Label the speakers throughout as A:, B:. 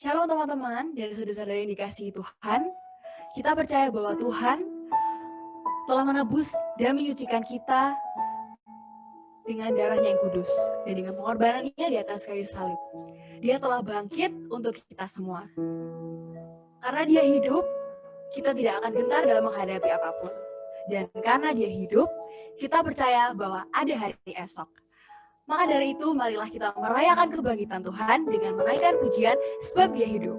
A: Shalom teman-teman dan saudara-saudara yang dikasihi Tuhan. Kita percaya bahwa Tuhan telah menebus dan menyucikan kita dengan darahnya yang kudus dan dengan pengorbanannya di atas kayu salib. Dia telah bangkit untuk kita semua. Karena dia hidup, kita tidak akan gentar dalam menghadapi apapun. Dan karena dia hidup, kita percaya bahwa ada hari esok. Maka dari itu, marilah kita merayakan kebangkitan Tuhan dengan menaikkan pujian sebab dia hidup.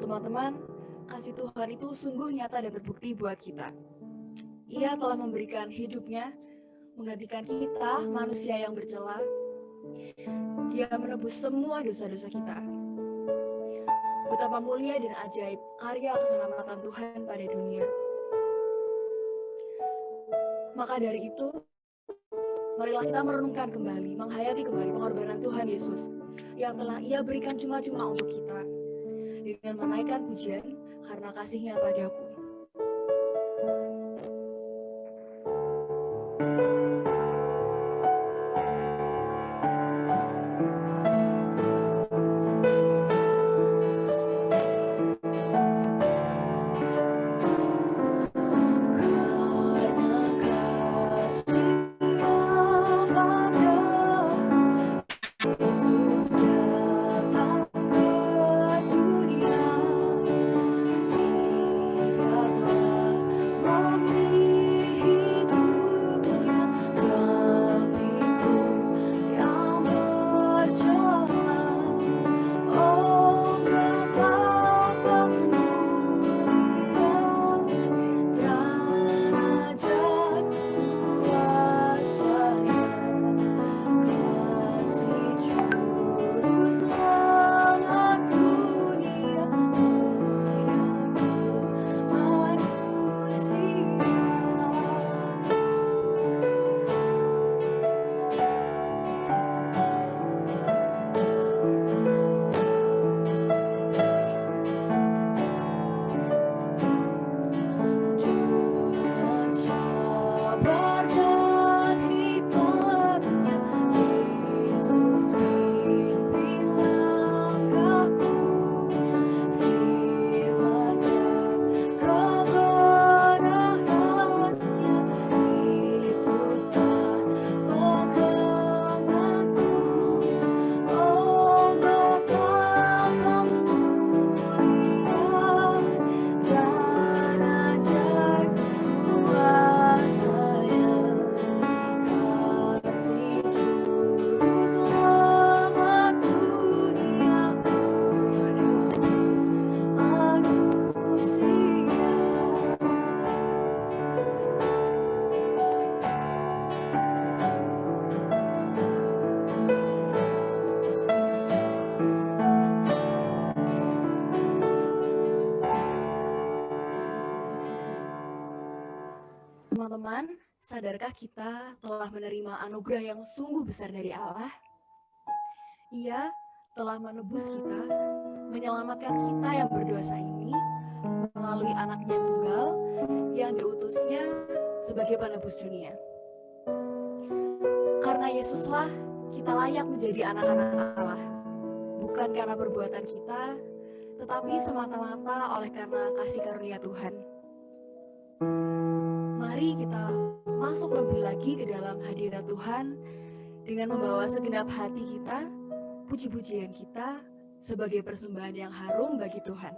A: Teman-teman, kasih Tuhan itu sungguh nyata dan terbukti buat kita. Ia telah memberikan hidupnya, menggantikan kita, manusia yang bercela, Dia menebus semua dosa-dosa kita. Betapa mulia dan ajaib karya keselamatan Tuhan pada dunia. Maka dari itu, marilah kita merenungkan kembali, menghayati kembali pengorbanan Tuhan Yesus yang telah Ia berikan cuma-cuma untuk kita, dengan menaikkan pujian karena kasih-Nya padaku. Teman-teman, sadarkah kita telah menerima anugerah yang sungguh besar dari Allah? Ia telah menebus kita, menyelamatkan kita yang berdosa ini melalui anaknya yang tunggal yang diutusnya sebagai penebus dunia. Karena Yesuslah kita layak menjadi anak-anak Allah, bukan karena perbuatan kita, tetapi semata-mata oleh karena kasih karunia Tuhan. Mari kita masuk lebih lagi ke dalam hadirat Tuhan dengan membawa segenap hati kita, puji-pujian kita sebagai persembahan yang harum bagi Tuhan.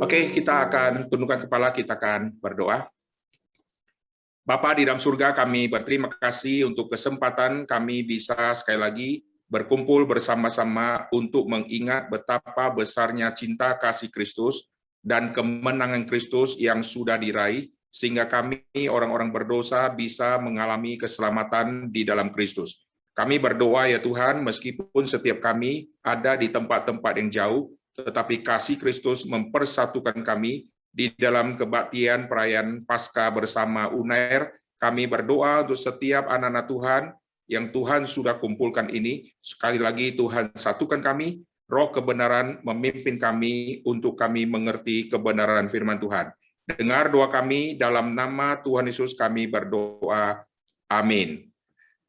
B: Oke, kita akan tundukkan kepala, kita akan berdoa. Bapa di dalam surga, kami berterima kasih untuk kesempatan kami bisa sekali lagi berkumpul bersama-sama untuk mengingat betapa besarnya cinta kasih Kristus dan kemenangan Kristus yang sudah diraih, sehingga kami orang-orang berdosa bisa mengalami keselamatan di dalam Kristus. Kami berdoa ya Tuhan, meskipun setiap kami ada di tempat-tempat yang jauh, tetapi kasih Kristus mempersatukan kami di dalam kebaktian perayaan Paskah bersama UNAIR. Kami berdoa untuk setiap anak-anak Tuhan yang Tuhan sudah kumpulkan ini. Sekali lagi Tuhan satukan kami, roh kebenaran memimpin kami untuk kami mengerti kebenaran firman Tuhan. Dengar doa kami, dalam nama Tuhan Yesus kami berdoa. Amin.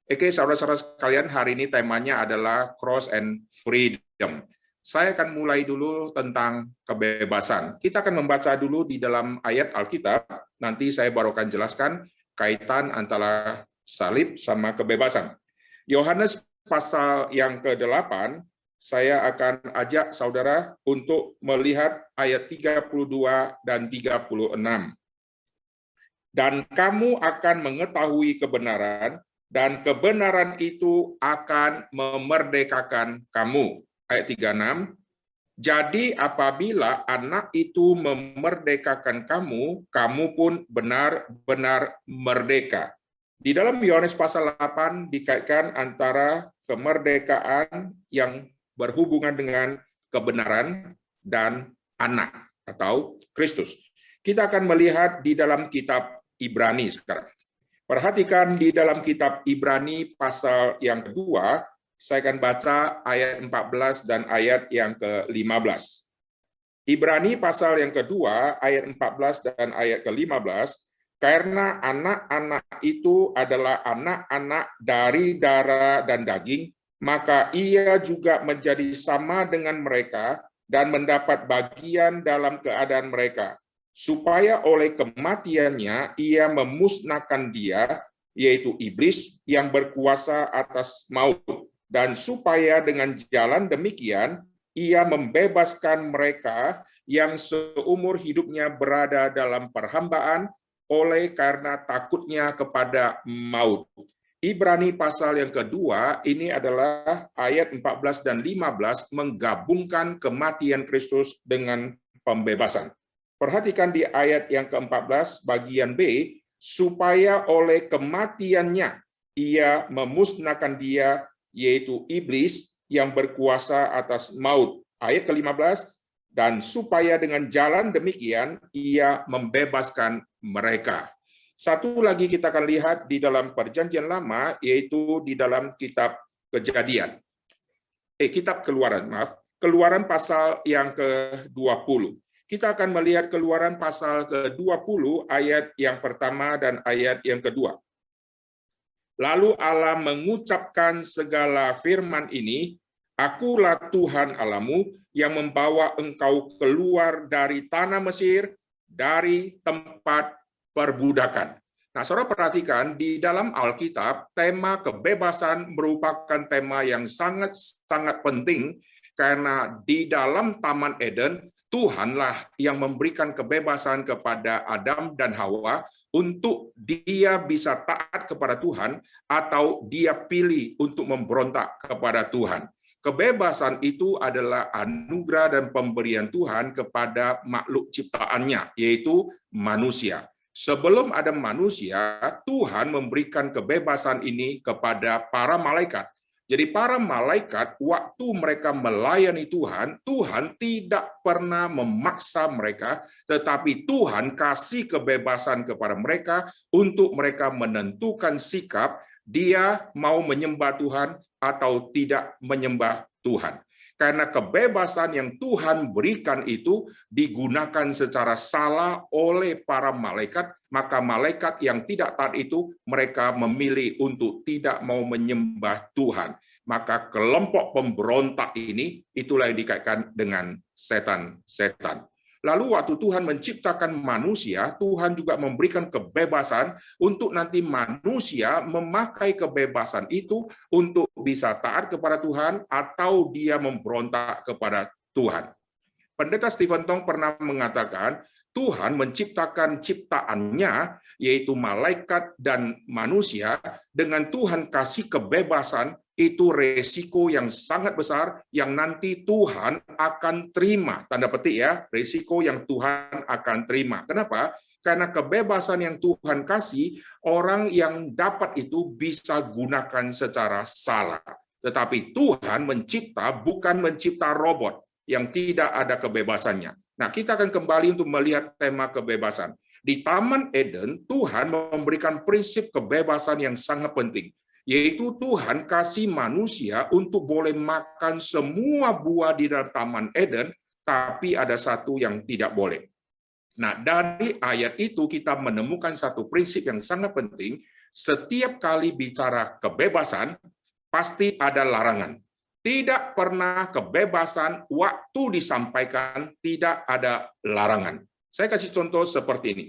B: Oke, saudara-saudara sekalian, hari ini temanya adalah Cross and Freedom. Saya akan mulai dulu tentang kebebasan. Kita akan membaca dulu di dalam ayat Alkitab, nanti saya baru akan jelaskan kaitan antara salib sama kebebasan. Yohanes pasal yang ke-8, saya akan ajak saudara untuk melihat ayat 32 dan 36. Dan kamu akan mengetahui kebenaran, dan kebenaran itu akan memerdekakan kamu. Ayat 36, jadi apabila anak itu memerdekakan kamu, kamu pun benar-benar merdeka. Di dalam Yohanes pasal 8 dikaitkan antara kemerdekaan yang berhubungan dengan kebenaran dan anak atau Kristus. Kita akan melihat di dalam kitab Ibrani sekarang. Perhatikan di dalam kitab Ibrani pasal yang kedua, saya akan baca ayat 14 dan ayat yang ke-15. Ibrani pasal yang kedua, ayat 14 dan ayat ke-15, karena anak-anak itu adalah anak-anak dari darah dan daging, maka ia juga menjadi sama dengan mereka dan mendapat bagian dalam keadaan mereka, supaya oleh kematiannya ia memusnahkan dia, yaitu iblis yang berkuasa atas maut, dan supaya dengan jalan demikian ia membebaskan mereka yang seumur hidupnya berada dalam perhambaan oleh karena takutnya kepada maut. Ibrani pasal yang kedua ini adalah ayat 14 dan 15 menggabungkan kematian Kristus dengan pembebasan. Perhatikan di ayat yang ke-14 bagian B, supaya oleh kematiannya ia memusnahkan dia, yaitu iblis yang berkuasa atas maut. Ayat ke-15, dan supaya dengan jalan demikian ia membebaskan mereka. Satu lagi kita akan lihat di dalam Perjanjian Lama, yaitu di dalam kitab Kejadian. Kitab Keluaran, Keluaran pasal yang ke-20. Kita akan melihat Keluaran pasal ke-20 ayat yang pertama dan ayat yang kedua. Lalu Allah mengucapkan segala firman ini, Akulah Tuhan Allahmu yang membawa engkau keluar dari tanah Mesir, dari tempat perbudakan. Nah, saudara perhatikan di dalam Alkitab, tema kebebasan merupakan tema yang sangat-sangat penting, karena di dalam Taman Eden, Tuhanlah yang memberikan kebebasan kepada Adam dan Hawa untuk dia bisa taat kepada Tuhan atau dia pilih untuk memberontak kepada Tuhan. Kebebasan itu adalah anugerah dan pemberian Tuhan kepada makhluk ciptaannya, yaitu manusia. Sebelum ada manusia, Tuhan memberikan kebebasan ini kepada para malaikat. Jadi para malaikat, waktu mereka melayani Tuhan, Tuhan tidak pernah memaksa mereka, tetapi Tuhan kasih kebebasan kepada mereka untuk mereka menentukan sikap, dia mau menyembah Tuhan atau tidak menyembah Tuhan. Karena kebebasan yang Tuhan berikan itu digunakan secara salah oleh para malaikat, maka malaikat yang tidak taat itu mereka memilih untuk tidak mau menyembah Tuhan. Maka kelompok pemberontak ini itulah yang dikaitkan dengan setan-setan. Lalu waktu Tuhan menciptakan manusia, Tuhan juga memberikan kebebasan untuk nanti manusia memakai kebebasan itu untuk bisa taat kepada Tuhan atau dia memberontak kepada Tuhan. Pendeta Stephen Tong pernah mengatakan, Tuhan menciptakan ciptaannya, yaitu malaikat dan manusia, dengan Tuhan kasih kebebasan, itu resiko yang sangat besar yang nanti Tuhan akan terima. Tanda petik ya, resiko yang Tuhan akan terima. Kenapa? Karena kebebasan yang Tuhan kasih, orang yang dapat itu bisa gunakan secara salah. Tetapi Tuhan mencipta, bukan mencipta robot yang tidak ada kebebasannya. Nah, kita akan kembali untuk melihat tema kebebasan. Di Taman Eden, Tuhan memberikan prinsip kebebasan yang sangat penting, yaitu Tuhan kasih manusia untuk boleh makan semua buah di dalam Taman Eden, tapi ada satu yang tidak boleh. Nah, dari ayat itu kita menemukan satu prinsip yang sangat penting, setiap kali bicara kebebasan, pasti ada larangan. Tidak pernah kebebasan waktu disampaikan, tidak ada larangan. Saya kasih contoh seperti ini.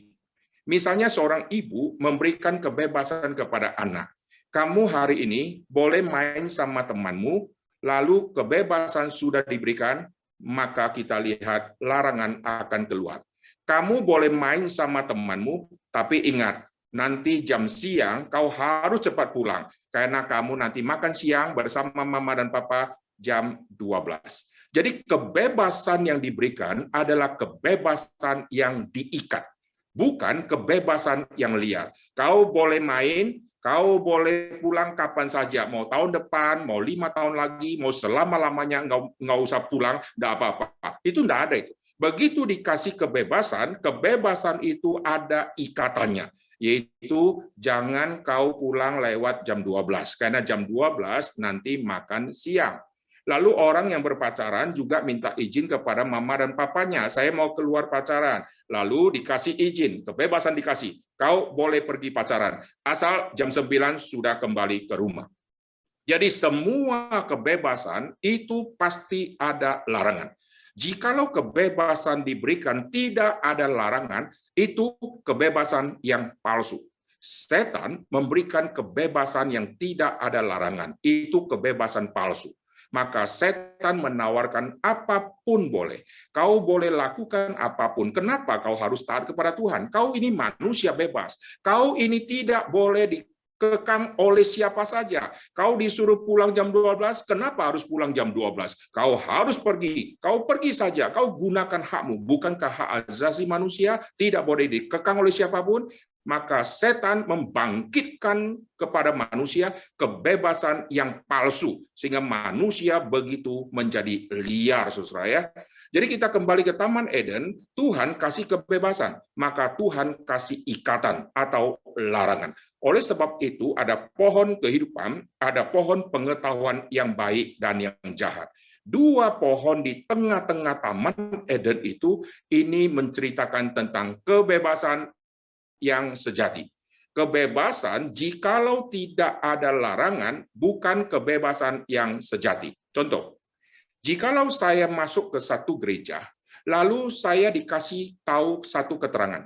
B: Misalnya seorang ibu memberikan kebebasan kepada anak. Kamu hari ini boleh main sama temanmu, lalu kebebasan sudah diberikan, maka kita lihat larangan akan keluar. Kamu boleh main sama temanmu, tapi ingat, nanti jam siang kau harus cepat pulang, karena kamu nanti makan siang bersama mama dan papa jam 12. Jadi kebebasan yang diberikan adalah kebebasan yang diikat, bukan kebebasan yang liar. Kau boleh main, kau boleh pulang kapan saja, mau tahun depan, mau 5 tahun lagi, mau selama-lamanya nggak usah pulang, nggak apa-apa. Itu nggak ada itu. Begitu dikasih kebebasan, kebebasan itu ada ikatannya, yaitu jangan kau pulang lewat jam 12, karena jam 12 nanti makan siang. Lalu orang yang berpacaran juga minta izin kepada mama dan papanya, saya mau keluar pacaran. Lalu dikasih izin, kebebasan dikasih, kau boleh pergi pacaran, asal jam 9 sudah kembali ke rumah. Jadi semua kebebasan itu pasti ada larangan. Jikalau kebebasan diberikan tidak ada larangan, itu kebebasan yang palsu. Setan memberikan kebebasan yang tidak ada larangan, itu kebebasan palsu. Maka setan menawarkan apapun boleh. Kau boleh lakukan apapun. Kenapa kau harus taat kepada Tuhan? Kau ini manusia bebas. Kau ini tidak boleh dikekang oleh siapa saja. Kau disuruh pulang jam 12, kenapa harus pulang jam 12? Kau harus pergi. Kau pergi saja. Kau gunakan hakmu. Bukankah hak asasi manusia tidak boleh dikekang oleh siapapun? Maka setan membangkitkan kepada manusia kebebasan yang palsu, sehingga manusia begitu menjadi liar, saudara ya. Jadi kita kembali ke Taman Eden, Tuhan kasih kebebasan, maka Tuhan kasih ikatan atau larangan. Oleh sebab itu ada pohon kehidupan, ada pohon pengetahuan yang baik dan yang jahat. Dua pohon di tengah-tengah Taman Eden itu, ini menceritakan tentang kebebasan yang sejati. Kebebasan jikalau tidak ada larangan bukan kebebasan yang sejati. Contoh, jikalau saya masuk ke satu gereja, lalu saya dikasih tahu satu keterangan.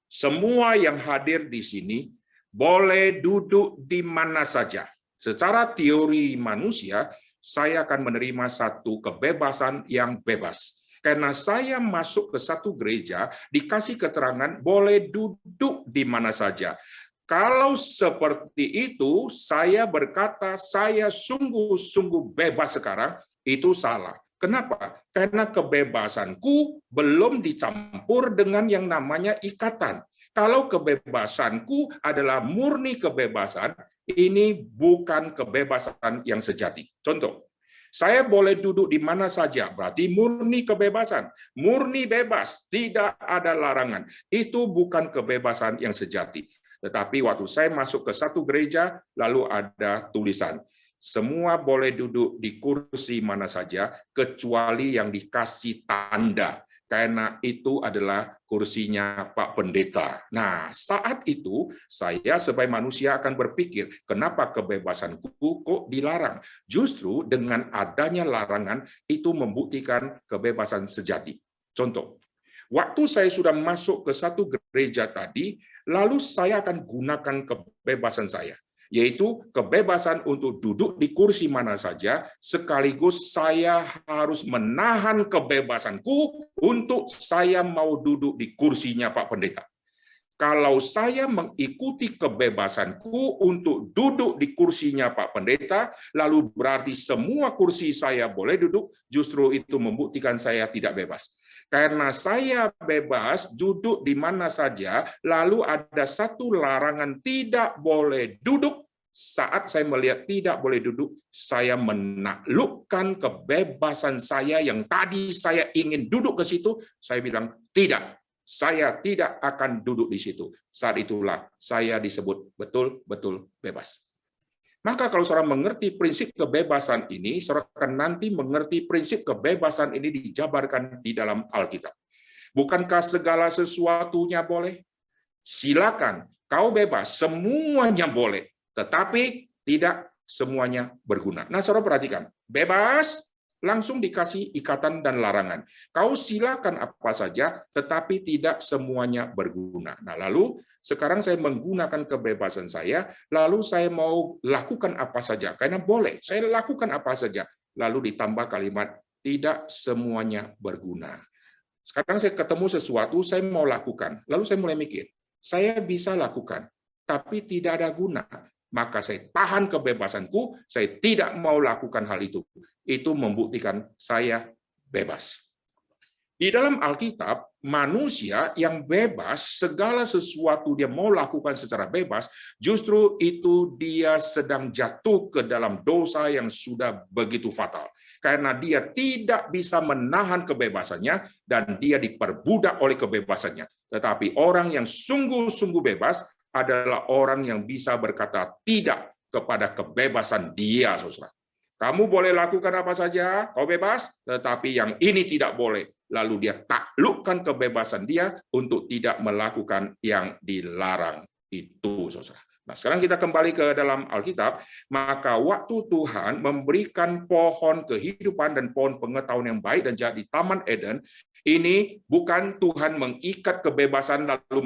B: Semua yang hadir di sini boleh duduk di mana saja. Secara teori manusia, saya akan menerima satu kebebasan yang bebas. Karena saya masuk ke satu gereja, dikasih keterangan boleh duduk di mana saja. Kalau seperti itu, saya berkata saya sungguh-sungguh bebas sekarang, itu salah. Kenapa? Karena kebebasanku belum dicampur dengan yang namanya ikatan. Kalau kebebasanku adalah murni kebebasan, ini bukan kebebasan yang sejati. Contoh, saya boleh duduk di mana saja, berarti murni kebebasan. Murni bebas, tidak ada larangan. Itu bukan kebebasan yang sejati. Tetapi waktu saya masuk ke satu gereja, lalu ada tulisan, semua boleh duduk di kursi mana saja, kecuali yang dikasih tanda. Karena itu adalah kursinya Pak Pendeta. Nah, saat itu saya sebagai manusia akan berpikir, kenapa kebebasanku kok dilarang? Justru dengan adanya larangan itu membuktikan kebebasan sejati. Contoh, waktu saya sudah masuk ke satu gereja tadi, lalu saya akan gunakan kebebasan saya. yaitu kebebasan untuk duduk di kursi mana saja, sekaligus saya harus menahan kebebasanku untuk saya mau duduk di kursinya Pak Pendeta. Kalau saya mengikuti kebebasanku untuk duduk di kursinya Pak Pendeta, lalu berarti semua kursi saya boleh duduk, justru itu membuktikan saya tidak bebas. Karena saya bebas duduk di mana saja, lalu ada satu larangan tidak boleh duduk. Saat saya melihat tidak boleh duduk, saya menaklukkan kebebasan saya yang tadi saya ingin duduk ke situ, saya bilang tidak. Saya tidak akan duduk di situ. Saat itulah saya disebut betul-betul bebas. Maka kalau saudara mengerti prinsip kebebasan ini, saudara akan nanti mengerti prinsip kebebasan ini dijabarkan di dalam Alkitab. Bukankah segala sesuatunya boleh? Silakan, kau bebas, semuanya boleh. Tetapi tidak semuanya berguna. Nah, saudara perhatikan, bebas, langsung dikasih ikatan dan larangan. Kau silakan apa saja, tetapi tidak semuanya berguna. Nah, lalu sekarang saya menggunakan kebebasan saya, lalu saya mau lakukan apa saja, karena boleh, saya lakukan apa saja. Lalu ditambah kalimat, tidak semuanya berguna. Sekarang saya ketemu sesuatu, saya mau lakukan. Lalu saya mulai mikir, saya bisa lakukan, tapi tidak ada guna. Maka saya tahan kebebasanku, saya tidak mau lakukan hal itu. Itu membuktikan saya bebas. Di dalam Alkitab, manusia yang bebas, segala sesuatu dia mau lakukan secara bebas, justru itu dia sedang jatuh ke dalam dosa yang sudah begitu fatal. Karena dia tidak bisa menahan kebebasannya, dan dia diperbudak oleh kebebasannya. Tetapi orang yang sungguh-sungguh bebas, adalah orang yang bisa berkata tidak kepada kebebasan dia, saudara. Kamu boleh lakukan apa saja, kau bebas, tetapi yang ini tidak boleh. Lalu dia taklukkan kebebasan dia untuk tidak melakukan yang dilarang itu, saudara. Nah, sekarang kita kembali ke dalam Alkitab, maka waktu Tuhan memberikan pohon kehidupan dan pohon pengetahuan yang baik dan jahat di Taman Eden, ini bukan Tuhan mengikat kebebasan lalu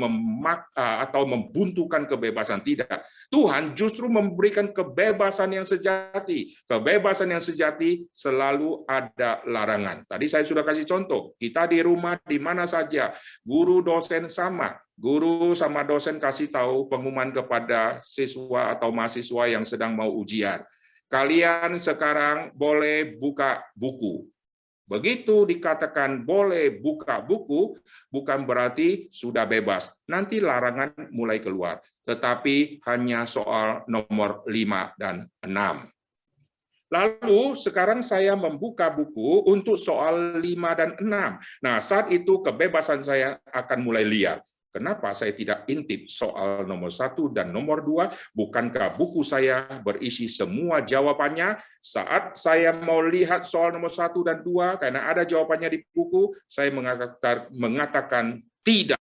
B: atau membuntukan kebebasan, tidak. Tuhan justru memberikan kebebasan yang sejati. Kebebasan yang sejati selalu ada larangan. Tadi saya sudah kasih contoh, kita di rumah di mana saja, guru dosen sama. Guru sama dosen kasih tahu pengumuman kepada siswa atau mahasiswa yang sedang mau ujian. Kalian sekarang boleh buka buku. Begitu dikatakan boleh buka buku, bukan berarti sudah bebas. Nanti larangan mulai keluar. Tetapi hanya soal nomor 5 dan 6. Lalu sekarang saya membuka buku untuk soal 5 dan 6. Nah, saat itu kebebasan saya akan mulai liar. Kenapa saya tidak intip soal nomor 1 dan nomor 2? Bukankah buku saya berisi semua jawabannya? Saat saya mau lihat soal nomor 1 dan 2, karena ada jawabannya di buku, saya mengatakan tidak.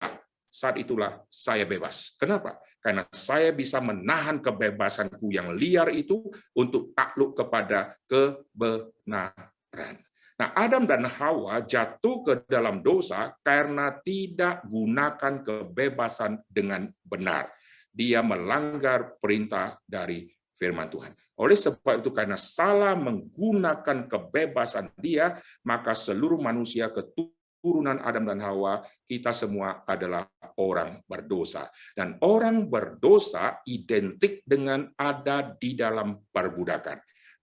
B: Saat itulah saya bebas. Kenapa? Karena saya bisa menahan kebebasanku yang liar itu untuk takluk kepada kebenaran. Nah, Adam dan Hawa jatuh ke dalam dosa karena tidak gunakan kebebasan dengan benar. Dia melanggar perintah dari firman Tuhan. Oleh sebab itu, karena salah menggunakan kebebasan dia, maka seluruh manusia keturunan Adam dan Hawa, kita semua adalah orang berdosa. Dan orang berdosa identik dengan ada di dalam perbudakan.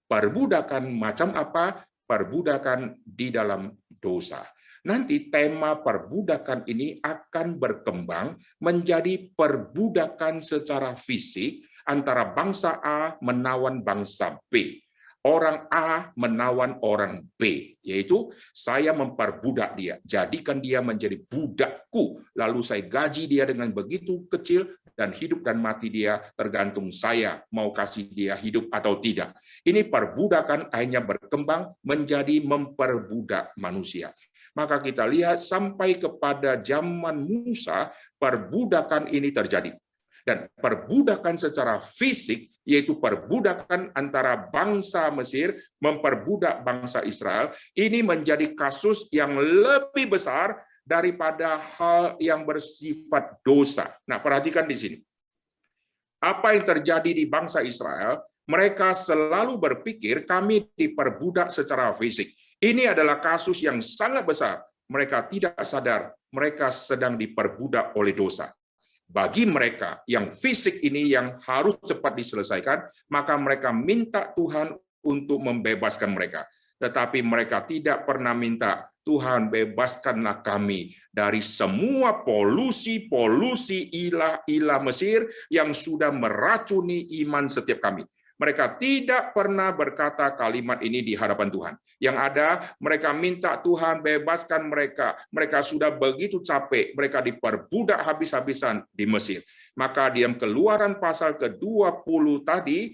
B: Perbudakan macam apa? Perbudakan di dalam dosa. Nanti tema perbudakan ini akan berkembang menjadi perbudakan secara fisik antara bangsa A menawan bangsa B. Orang A menawan orang B, yaitu saya memperbudak dia, jadikan dia menjadi budakku, lalu saya gaji dia dengan begitu kecil, dan hidup dan mati dia tergantung saya mau kasih dia hidup atau tidak. Ini perbudakan akhirnya berkembang menjadi memperbudak manusia. Maka kita lihat sampai kepada zaman Musa, perbudakan ini terjadi. Dan perbudakan secara fisik, yaitu perbudakan antara bangsa Mesir memperbudak bangsa Israel, ini menjadi kasus yang lebih besar daripada hal yang bersifat dosa. Nah, perhatikan di sini. Apa yang terjadi di bangsa Israel? Mereka selalu berpikir kami diperbudak secara fisik. Ini adalah kasus yang sangat besar. Mereka tidak sadar mereka sedang diperbudak oleh dosa. Bagi mereka yang fisik ini yang harus cepat diselesaikan, maka mereka minta Tuhan untuk membebaskan mereka. Tetapi mereka tidak pernah minta, Tuhan bebaskanlah kami dari semua polusi ilah-ilah Mesir yang sudah meracuni iman setiap kami. Mereka tidak pernah berkata kalimat ini di hadapan Tuhan. Yang ada, mereka minta Tuhan bebaskan mereka. Mereka sudah begitu capek, mereka diperbudak habis-habisan di Mesir. Maka di Keluaran pasal ke-20 tadi,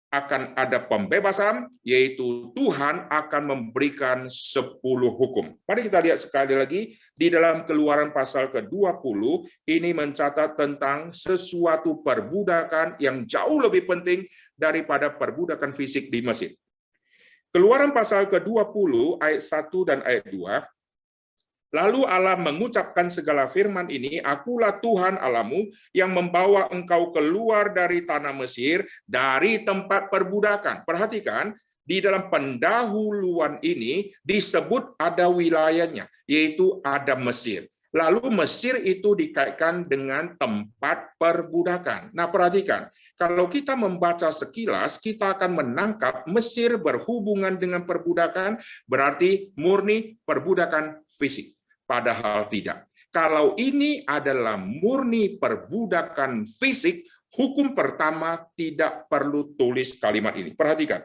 B: akan ada pembebasan, yaitu Tuhan akan memberikan 10 hukum. Mari kita lihat sekali lagi, di dalam Keluaran pasal ke-20, ini mencatat tentang sesuatu perbudakan yang jauh lebih penting daripada perbudakan fisik di Mesir. Keluaran pasal ke-20, ayat 1 dan ayat 2, lalu Allah mengucapkan segala firman ini, akulah Tuhan Allahmu yang membawa engkau keluar dari tanah Mesir, dari tempat perbudakan. Perhatikan, di dalam pendahuluan ini disebut ada wilayahnya, yaitu ada Mesir. Lalu Mesir itu dikaitkan dengan tempat perbudakan. Nah, perhatikan, kalau kita membaca sekilas, kita akan menangkap Mesir berhubungan dengan perbudakan, berarti murni perbudakan fisik. Padahal tidak. Kalau ini adalah murni perbudakan fisik, hukum pertama tidak perlu tulis kalimat ini. Perhatikan.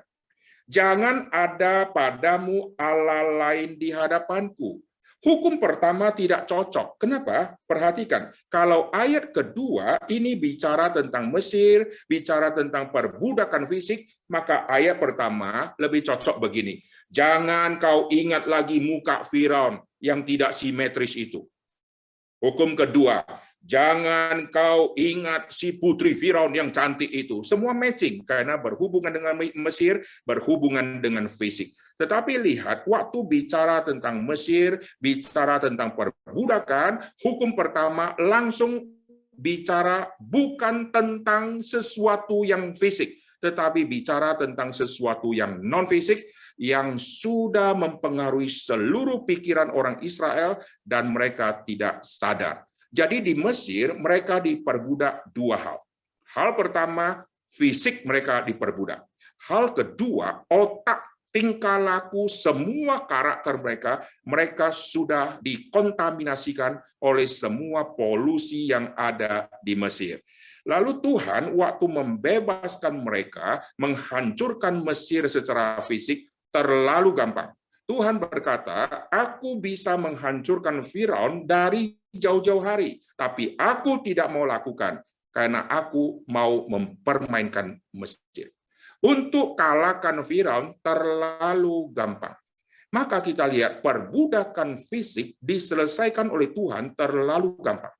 B: Jangan ada padamu Allah lain di hadapanku. Hukum pertama tidak cocok. Kenapa? Perhatikan, kalau ayat kedua ini bicara tentang Mesir, bicara tentang perbudakan fisik, maka ayat pertama lebih cocok begini. Jangan kau ingat lagi muka Firaun yang tidak simetris itu. Hukum kedua, jangan kau ingat si putri Firaun yang cantik itu. Semua matching, karena berhubungan dengan Mesir, berhubungan dengan fisik. Tetapi lihat, waktu bicara tentang Mesir, bicara tentang perbudakan, hukum pertama langsung bicara bukan tentang sesuatu yang fisik, tetapi bicara tentang sesuatu yang non-fisik, yang sudah mempengaruhi seluruh pikiran orang Israel dan mereka tidak sadar. Jadi di Mesir mereka diperbudak dua hal. Hal pertama, fisik mereka diperbudak. Hal kedua, otak, tingkah laku, semua karakter mereka sudah dikontaminasikan oleh semua polusi yang ada di Mesir. Lalu Tuhan waktu membebaskan mereka, menghancurkan Mesir secara fisik, terlalu gampang. Tuhan berkata, aku bisa menghancurkan Firaun dari jauh-jauh hari, tapi aku tidak mau lakukan, karena aku mau mempermainkan Mesir. Untuk kalahkan Firaun terlalu gampang. Maka kita lihat perbudakan fisik diselesaikan oleh Tuhan terlalu gampang.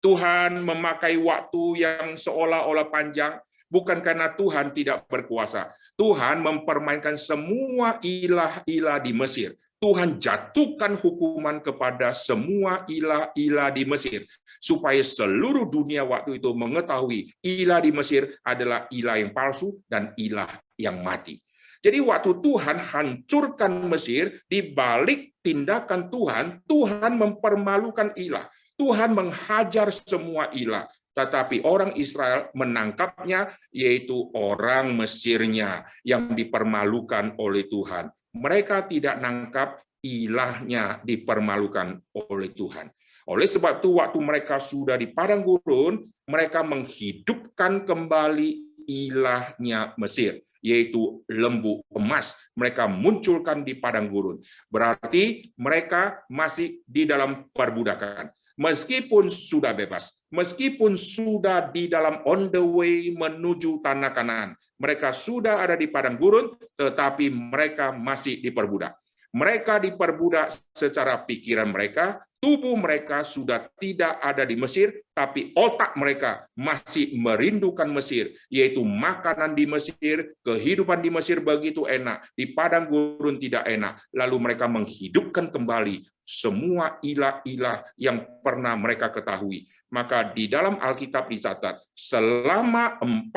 B: Tuhan memakai waktu yang seolah-olah panjang, bukan karena Tuhan tidak berkuasa. Tuhan mempermainkan semua ilah-ilah di Mesir. Tuhan jatuhkan hukuman kepada semua ilah-ilah di Mesir, supaya seluruh dunia waktu itu mengetahui ilah di Mesir adalah ilah yang palsu dan ilah yang mati. Jadi waktu Tuhan hancurkan Mesir, di balik tindakan Tuhan, Tuhan mempermalukan ilah. Tuhan menghajar semua ilah. Tetapi orang Israel menangkapnya, yaitu orang Mesirnya yang dipermalukan oleh Tuhan. Mereka tidak nangkap ilahnya dipermalukan oleh Tuhan. Oleh sebab itu, waktu mereka sudah di padang gurun, mereka menghidupkan kembali ilahnya Mesir, yaitu lembu emas. Mereka munculkan di padang gurun. Berarti mereka masih di dalam perbudakan. Meskipun sudah bebas, meskipun sudah di dalam on the way menuju tanah Kanaan, mereka sudah ada di padang gurun, tetapi mereka masih diperbudak. Mereka diperbudak secara pikiran mereka, Tubuh mereka sudah tidak ada di Mesir, tapi otak mereka masih merindukan Mesir, yaitu makanan di Mesir, kehidupan di Mesir begitu enak, di padang gurun tidak enak. Lalu mereka menghidupkan kembali semua ilah-ilah yang pernah mereka ketahui. Maka di dalam Alkitab dicatat, selama 40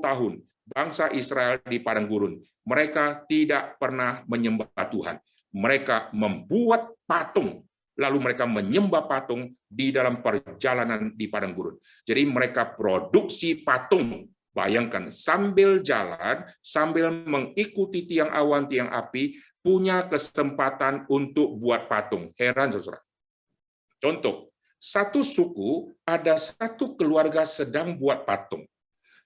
B: tahun, bangsa Israel di padang gurun, mereka tidak pernah menyembah Tuhan. Mereka membuat patung, lalu mereka menyembah patung di dalam perjalanan di padang gurun. Jadi mereka produksi patung. Bayangkan, sambil jalan, sambil mengikuti tiang awan, tiang api, punya kesempatan untuk buat patung. Heran, saudara. Contoh, satu suku, ada satu keluarga sedang buat patung.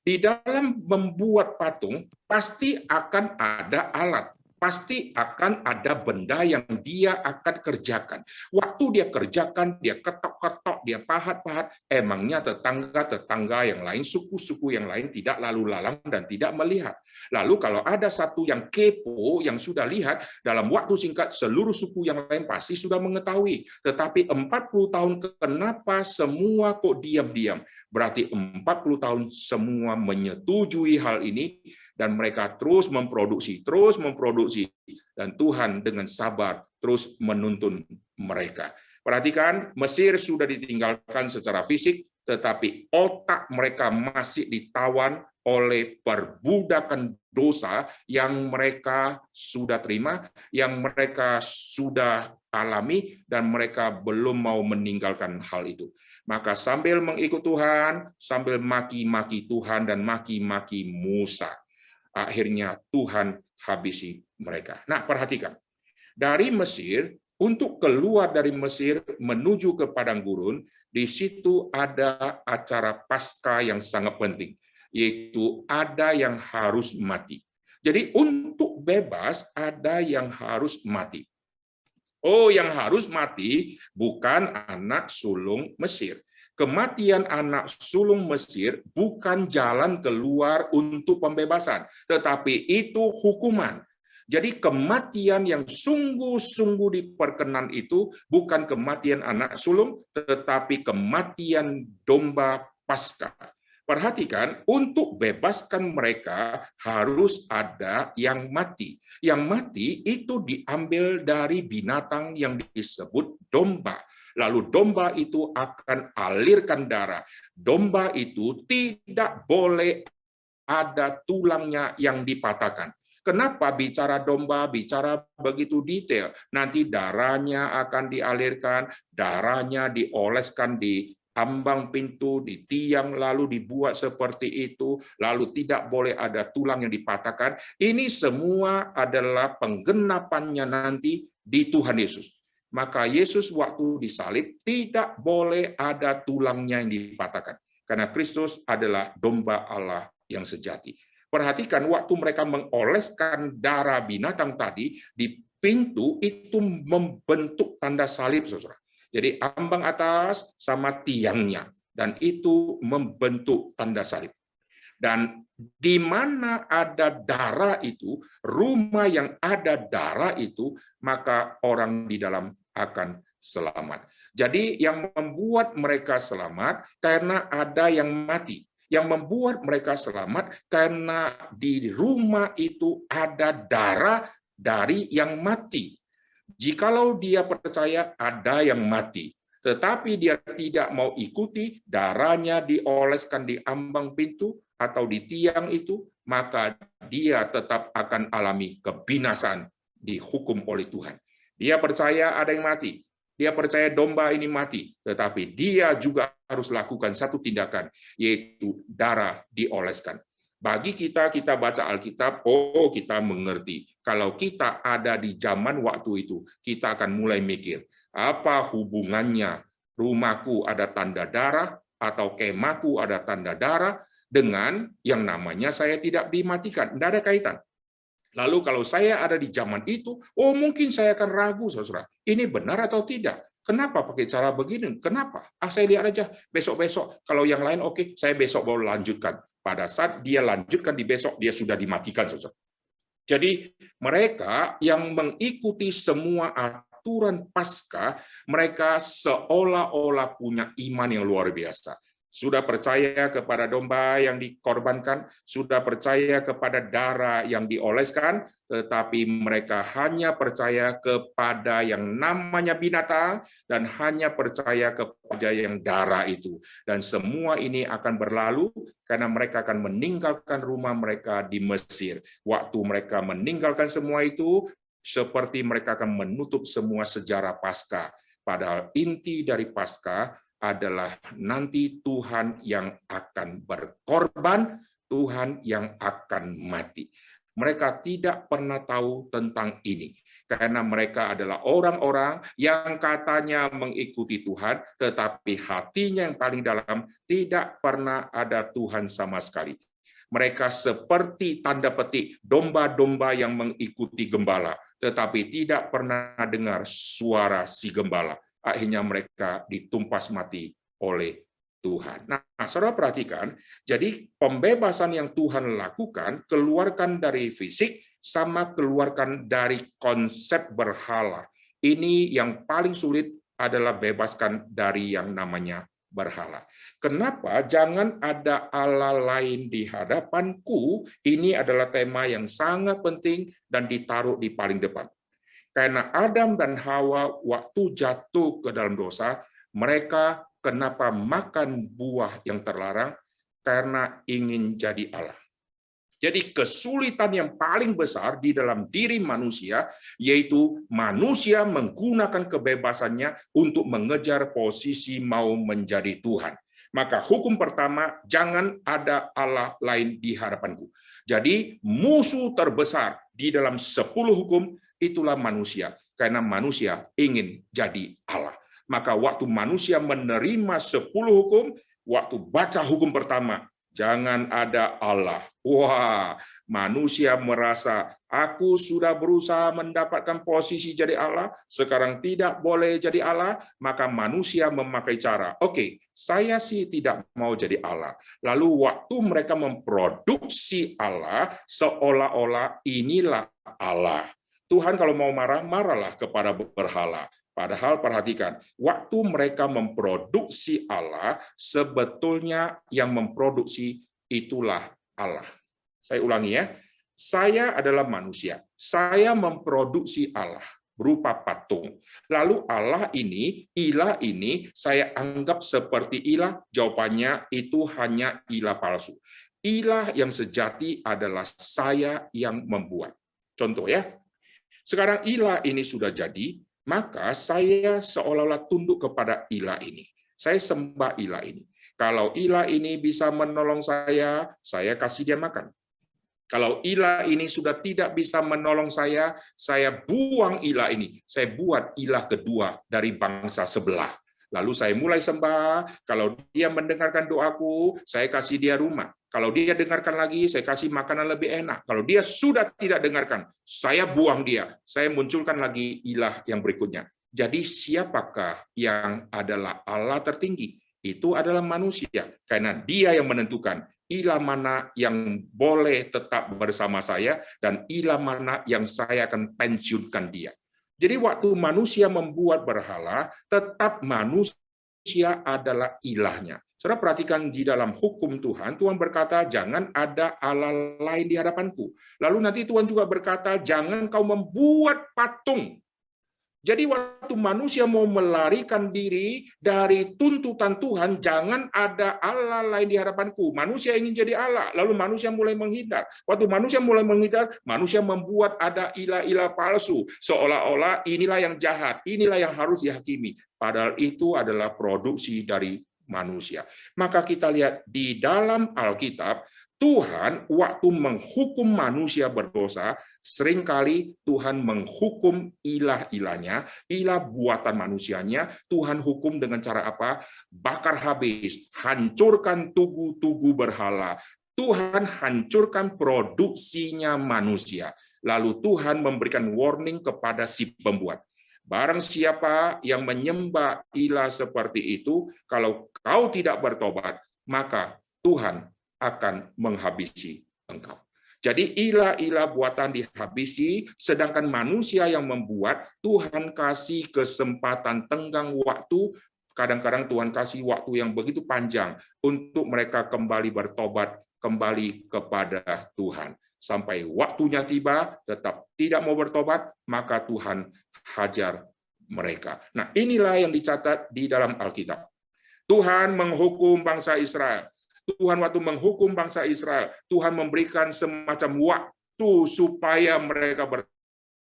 B: Di dalam membuat patung, pasti akan ada alat. Pasti akan ada benda yang dia akan kerjakan. Waktu dia kerjakan, dia ketok-ketok, dia pahat-pahat, emangnya tetangga-tetangga yang lain, suku-suku yang lain tidak lalu lalang dan tidak melihat. Lalu kalau ada satu yang kepo, yang sudah lihat, dalam waktu singkat seluruh suku yang lain pasti sudah mengetahui. Tetapi 40 tahun kenapa semua kok diam-diam? Berarti 40 tahun semua menyetujui hal ini, dan mereka terus memproduksi, dan Tuhan dengan sabar terus menuntun mereka. Perhatikan, Mesir sudah ditinggalkan secara fisik, tetapi otak mereka masih ditawan oleh perbudakan dosa yang mereka sudah terima, yang mereka sudah alami, dan mereka belum mau meninggalkan hal itu. Maka sambil mengikut Tuhan, sambil maki-maki Tuhan dan maki-maki Musa, akhirnya Tuhan habisi mereka. Nah, perhatikan. Dari Mesir, untuk keluar dari Mesir menuju ke padang gurun, di situ ada acara Paskah yang sangat penting, yaitu ada yang harus mati. Jadi untuk bebas, ada yang harus mati. Oh, yang harus mati bukan anak sulung Mesir. Kematian anak sulung Mesir bukan jalan keluar untuk pembebasan, tetapi itu hukuman. Jadi kematian yang sungguh-sungguh diperkenan itu bukan kematian anak sulung, tetapi kematian domba Paskah. Perhatikan, untuk bebaskan mereka harus ada yang mati. Yang mati itu diambil dari binatang yang disebut domba. Lalu domba itu akan alirkan darah. Domba itu tidak boleh ada tulangnya yang dipatahkan. Kenapa bicara domba, bicara begitu detail? Nanti darahnya akan dialirkan, darahnya dioleskan di ambang pintu, di tiang, lalu dibuat seperti itu, lalu tidak boleh ada tulang yang dipatahkan. Ini semua adalah penggenapannya nanti di Tuhan Yesus. Maka Yesus waktu disalib tidak boleh ada tulangnya yang dipatahkan. Karena Kristus adalah domba Allah yang sejati. Perhatikan waktu mereka mengoleskan darah binatang tadi, di pintu itu membentuk tanda salib, saudara. Jadi ambang atas sama tiangnya, dan itu membentuk tanda salib. Dan di mana ada darah itu, rumah yang ada darah itu, maka orang di dalam akan selamat. Jadi yang membuat mereka selamat karena ada yang mati. Yang membuat mereka selamat karena di rumah itu ada darah dari yang mati. Jikalau dia percaya ada yang mati, tetapi dia tidak mau ikuti, darahnya dioleskan di ambang pintu atau di tiang itu, maka dia tetap akan alami kebinasan, dihukum oleh Tuhan. Dia percaya ada yang mati, dia percaya domba ini mati, tetapi dia juga harus lakukan satu tindakan, yaitu darah dioleskan. Bagi kita baca Alkitab, oh kita mengerti. Kalau kita ada di zaman waktu itu, kita akan mulai mikir, apa hubungannya rumahku ada tanda darah, atau kemahku ada tanda darah, dengan yang namanya saya tidak dimatikan. Tidak ada kaitan. Lalu kalau saya ada di zaman itu, oh mungkin saya akan ragu, saudara. Ini benar atau tidak? Kenapa pakai cara begini? Kenapa? Saya lihat aja besok-besok. Kalau yang lain oke, saya besok baru lanjutkan. Pada saat dia lanjutkan di besok, dia sudah dimatikan, saudara. Jadi mereka yang mengikuti semua aturan Paskah, mereka seolah-olah punya iman yang luar biasa. Sudah percaya kepada domba yang dikorbankan, sudah percaya kepada darah yang dioleskan, tetapi mereka hanya percaya kepada yang namanya binatang dan hanya percaya kepada yang darah itu. Dan semua ini akan berlalu karena mereka akan meninggalkan rumah mereka di Mesir. Waktu mereka meninggalkan semua itu, seperti mereka akan menutup semua sejarah Paskah. Padahal inti dari Paskah adalah nanti Tuhan yang akan berkorban, Tuhan yang akan mati. Mereka tidak pernah tahu tentang ini, karena mereka adalah orang-orang yang katanya mengikuti Tuhan, tetapi hatinya yang paling dalam tidak pernah ada Tuhan sama sekali. Mereka seperti tanda petik domba-domba yang mengikuti gembala, tetapi tidak pernah dengar suara si gembala. Akhirnya mereka ditumpas mati oleh Tuhan. Nah, saudara perhatikan, jadi pembebasan yang Tuhan lakukan, keluarkan dari fisik, sama keluarkan dari konsep berhala. Ini yang paling sulit adalah bebaskan dari yang namanya berhala. Kenapa jangan ada Allah lain di hadapanku? Ini adalah tema yang sangat penting dan ditaruh di paling depan. Karena Adam dan Hawa waktu jatuh ke dalam dosa, mereka kenapa makan buah yang terlarang? Karena ingin jadi Allah. Jadi kesulitan yang paling besar di dalam diri manusia, yaitu manusia menggunakan kebebasannya untuk mengejar posisi mau menjadi Tuhan. Maka hukum pertama, jangan ada Allah lain di hadapanku. Jadi musuh terbesar di dalam 10 hukum, itulah manusia, karena manusia ingin jadi Allah. Maka waktu manusia menerima 10 hukum, waktu baca hukum pertama, jangan ada Allah. Wah, manusia merasa, aku sudah berusaha mendapatkan posisi jadi Allah, sekarang tidak boleh jadi Allah, maka manusia memakai cara, oke, saya sih tidak mau jadi Allah. Lalu waktu mereka memproduksi Allah, seolah-olah inilah Allah. Tuhan kalau mau marah, marahlah kepada berhala. Padahal perhatikan, waktu mereka memproduksi Allah, sebetulnya yang memproduksi itulah Allah. Saya ulangi ya, saya adalah manusia, saya memproduksi Allah berupa patung. Lalu Allah ini, ilah ini, saya anggap seperti ilah, jawabannya itu hanya ilah palsu. Ilah yang sejati adalah saya yang membuat. Contoh ya, sekarang ilah ini sudah jadi, maka saya seolah-olah tunduk kepada ilah ini. Saya sembah ilah ini. Kalau ilah ini bisa menolong saya kasih dia makan. Kalau ilah ini sudah tidak bisa menolong saya buang ilah ini. Saya buat ilah kedua dari bangsa sebelah. Lalu saya mulai sembah, kalau dia mendengarkan doaku, saya kasih dia rumah. Kalau dia dengarkan lagi, saya kasih makanan lebih enak. Kalau dia sudah tidak dengarkan, saya buang dia. Saya munculkan lagi ilah yang berikutnya. Jadi siapakah yang adalah Allah tertinggi? Itu adalah manusia. Karena dia yang menentukan ilah mana yang boleh tetap bersama saya, dan ilah mana yang saya akan pensiunkan dia. Jadi waktu manusia membuat berhala, tetap manusia adalah ilahnya. Saudara perhatikan di dalam hukum Tuhan, Tuhan berkata, jangan ada Allah lain di hadapanku. Lalu nanti Tuhan juga berkata, jangan kau membuat patung. Jadi waktu manusia mau melarikan diri dari tuntutan Tuhan, jangan ada Allah lain di hadapanku. Manusia ingin jadi Allah, lalu manusia mulai menghindar. Waktu manusia mulai menghindar, manusia membuat ada ilah-ilah palsu. Seolah-olah inilah yang jahat, inilah yang harus dihakimi. Padahal itu adalah produksi dari manusia. Maka kita lihat di dalam Alkitab, Tuhan waktu menghukum manusia berdosa, seringkali Tuhan menghukum ilah-ilahnya, ilah buatan manusianya, Tuhan hukum dengan cara apa? Bakar habis, hancurkan tugu-tugu berhala. Tuhan hancurkan produksinya manusia. Lalu Tuhan memberikan warning kepada si pembuat. Barang siapa yang menyembah ilah seperti itu, kalau kau tidak bertobat, maka Tuhan akan menghabisi engkau. Jadi ilah-ilah buatan dihabisi, sedangkan manusia yang membuat, Tuhan kasih kesempatan tenggang waktu. Kadang-kadang Tuhan kasih waktu yang begitu panjang untuk mereka kembali bertobat, kembali kepada Tuhan. Sampai waktunya tiba, tetap tidak mau bertobat, maka Tuhan hajar mereka. Nah, inilah yang dicatat di dalam Alkitab. Tuhan menghukum bangsa Israel. Tuhan waktu menghukum bangsa Israel, Tuhan memberikan semacam waktu supaya mereka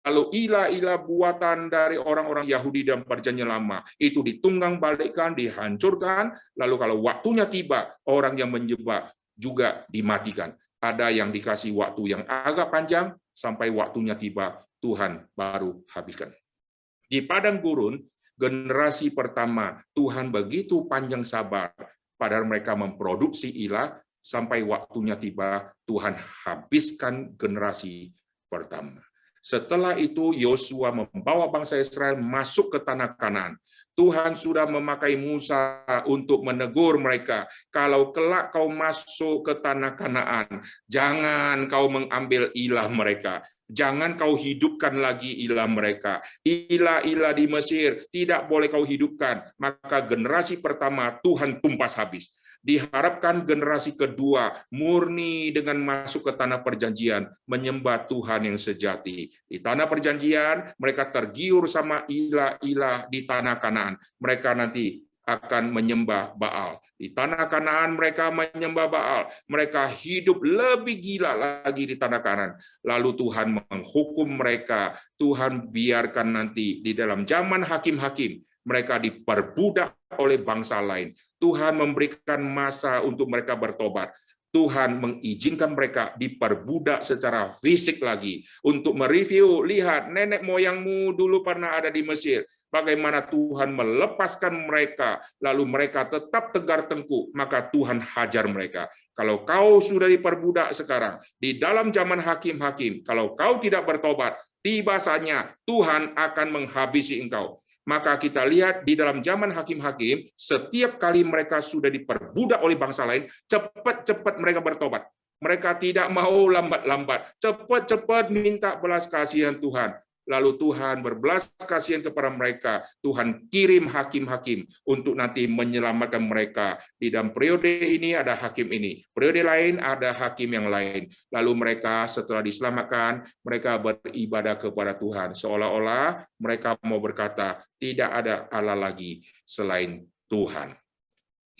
B: lalu ilah-ilah buatan dari orang-orang Yahudi dan Perjanjian Lama itu ditunggang balikkan, dihancurkan, lalu kalau waktunya tiba, orang yang menjebak juga dimatikan. Ada yang dikasih waktu yang agak panjang, sampai waktunya tiba, Tuhan baru habiskan. Di padang gurun, generasi pertama, Tuhan begitu panjang sabar, padahal mereka memproduksi ilah, sampai waktunya tiba, Tuhan habiskan generasi pertama. Setelah itu, Yosua membawa bangsa Israel masuk ke tanah Kanaan. Tuhan sudah memakai Musa untuk menegur mereka. Kalau kelak kau masuk ke tanah Kanaan, jangan kau mengambil ilah mereka. Jangan kau hidupkan lagi ilah mereka. Ilah-ilah di Mesir tidak boleh kau hidupkan. Maka generasi pertama Tuhan tumpas habis. Diharapkan generasi kedua murni dengan masuk ke tanah perjanjian, menyembah Tuhan yang sejati. Di tanah perjanjian, mereka tergiur sama ilah-ilah di tanah Kanaan. Mereka nanti akan menyembah Baal. Di tanah Kanaan mereka menyembah Baal. Mereka hidup lebih gila lagi di tanah Kanaan. Lalu Tuhan menghukum mereka. Tuhan biarkan nanti di dalam zaman hakim-hakim, mereka diperbudak oleh bangsa lain. Tuhan memberikan masa untuk mereka bertobat. Tuhan mengizinkan mereka diperbudak secara fisik lagi untuk mereview, lihat nenek moyangmu dulu pernah ada di Mesir, bagaimana Tuhan melepaskan mereka, lalu mereka tetap tegar tengkuk, maka Tuhan hajar mereka. Kalau kau sudah diperbudak sekarang, di dalam zaman hakim-hakim, kalau kau tidak bertobat, tiba saatnya Tuhan akan menghabisi engkau. Maka kita lihat di dalam zaman hakim-hakim, setiap kali mereka sudah diperbudak oleh bangsa lain, cepat-cepat mereka bertobat. Mereka tidak mau lambat-lambat, cepat-cepat minta belas kasihan Tuhan. Lalu Tuhan berbelas kasihan kepada mereka. Tuhan kirim hakim-hakim untuk nanti menyelamatkan mereka. Di dalam periode ini ada hakim ini, periode lain ada hakim yang lain. Lalu mereka setelah diselamatkan, mereka beribadah kepada Tuhan. Seolah-olah mereka mau berkata, tidak ada Allah lagi selain Tuhan.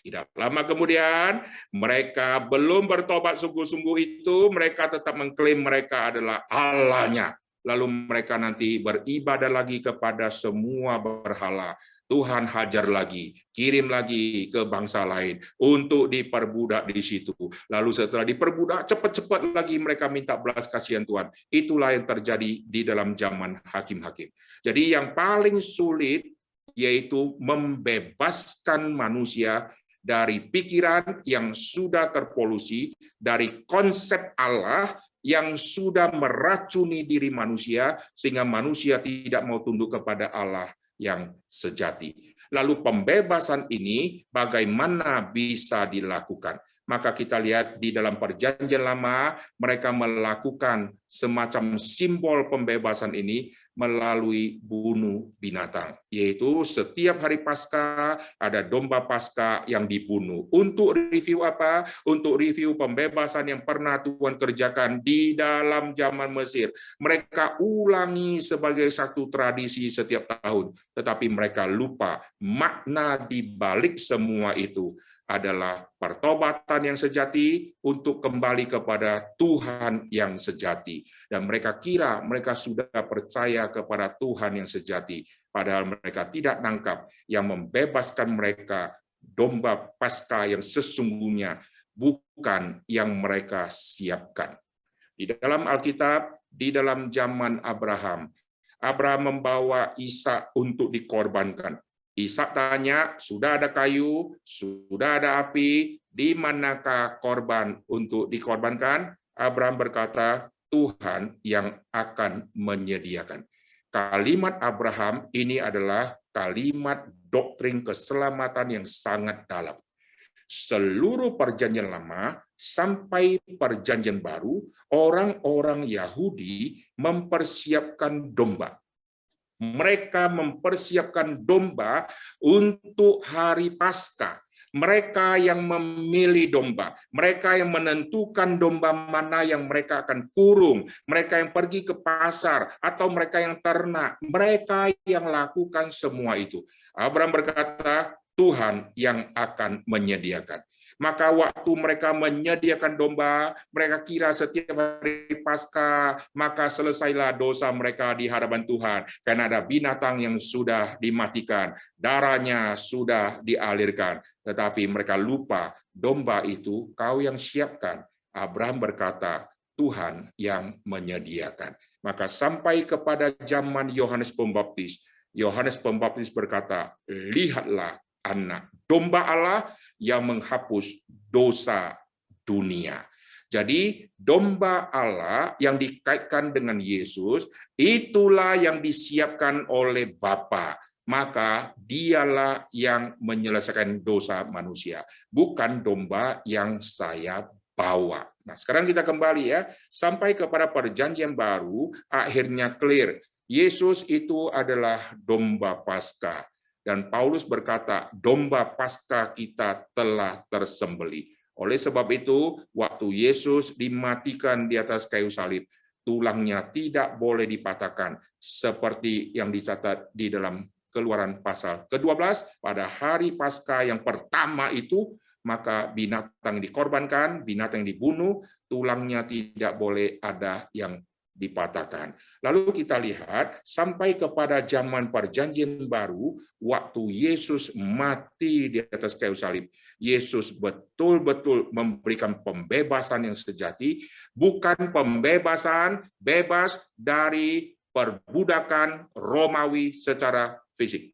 B: Tidak lama kemudian, mereka belum bertobat sungguh-sungguh itu, mereka tetap mengklaim mereka adalah Allah-nya. Lalu mereka nanti beribadah lagi kepada semua berhala. Tuhan hajar lagi, kirim lagi ke bangsa lain untuk diperbudak di situ. Lalu setelah diperbudak, cepat-cepat lagi mereka minta belas kasihan Tuhan. Itulah yang terjadi di dalam zaman hakim-hakim. Jadi yang paling sulit yaitu membebaskan manusia dari pikiran yang sudah terpolusi, dari konsep Allah yang sudah meracuni diri manusia, sehingga manusia tidak mau tunduk kepada Allah yang sejati. Lalu pembebasan ini bagaimana bisa dilakukan? Maka kita lihat di dalam Perjanjian Lama, mereka melakukan semacam simbol pembebasan ini melalui bunuh binatang, yaitu setiap hari Paskah ada domba Paskah yang dibunuh. Untuk review apa? Untuk review pembebasan yang pernah Tuhan kerjakan di dalam zaman Mesir. Mereka ulangi sebagai satu tradisi setiap tahun, tetapi mereka lupa makna di balik semua itu adalah pertobatan yang sejati untuk kembali kepada Tuhan yang sejati. Dan mereka kira mereka sudah percaya kepada Tuhan yang sejati, padahal mereka tidak nangkap yang membebaskan mereka domba Paskah yang sesungguhnya, bukan yang mereka siapkan. Di dalam Alkitab, di dalam zaman Abraham membawa Ishak untuk dikorbankan. Ishak tanya, sudah ada kayu, sudah ada api, di manakah korban untuk dikorbankan? Abraham berkata, Tuhan yang akan menyediakan. Kalimat Abraham ini adalah kalimat doktrin keselamatan yang sangat dalam. seluruh perjanjian lama sampai perjanjian baru, orang-orang Yahudi mempersiapkan domba. Mereka mempersiapkan domba untuk hari Paskah. Mereka yang memilih domba, mereka yang menentukan domba mana yang mereka akan kurung, mereka yang pergi ke pasar, atau mereka yang ternak, mereka yang lakukan semua itu. Abraham berkata, Tuhan yang akan menyediakan. Maka waktu mereka menyediakan domba, mereka kira setiap hari Paskah, maka selesailah dosa mereka di hadapan Tuhan. Karena ada binatang yang sudah dimatikan, darahnya sudah dialirkan. Tetapi mereka lupa, domba itu kau yang siapkan. Abraham berkata, Tuhan yang menyediakan. Maka sampai kepada zaman Yohanes Pembaptis, Yohanes Pembaptis berkata, lihatlah anak domba Allah yang menghapus dosa dunia. Jadi domba Allah yang dikaitkan dengan Yesus, itulah yang disiapkan oleh Bapa. Maka dialah yang menyelesaikan dosa manusia, bukan domba yang saya bawa. Nah, sekarang kita kembali ya, sampai kepada perjanjian baru, akhirnya clear. Yesus itu adalah domba Paskah. Dan Paulus berkata, domba Paskah kita telah tersembelih. Oleh sebab itu, waktu Yesus dimatikan di atas kayu salib, tulangnya tidak boleh dipatahkan, seperti yang dicatat di dalam Keluaran pasal ke-12, pada hari Paskah yang pertama itu, maka binatang dikorbankan, binatang dibunuh, tulangnya tidak boleh ada yang dipatahkan. Lalu kita lihat sampai kepada zaman perjanjian baru, waktu Yesus mati di atas kayu salib, Yesus betul-betul memberikan pembebasan yang sejati, bukan pembebasan bebas dari perbudakan Romawi secara fisik.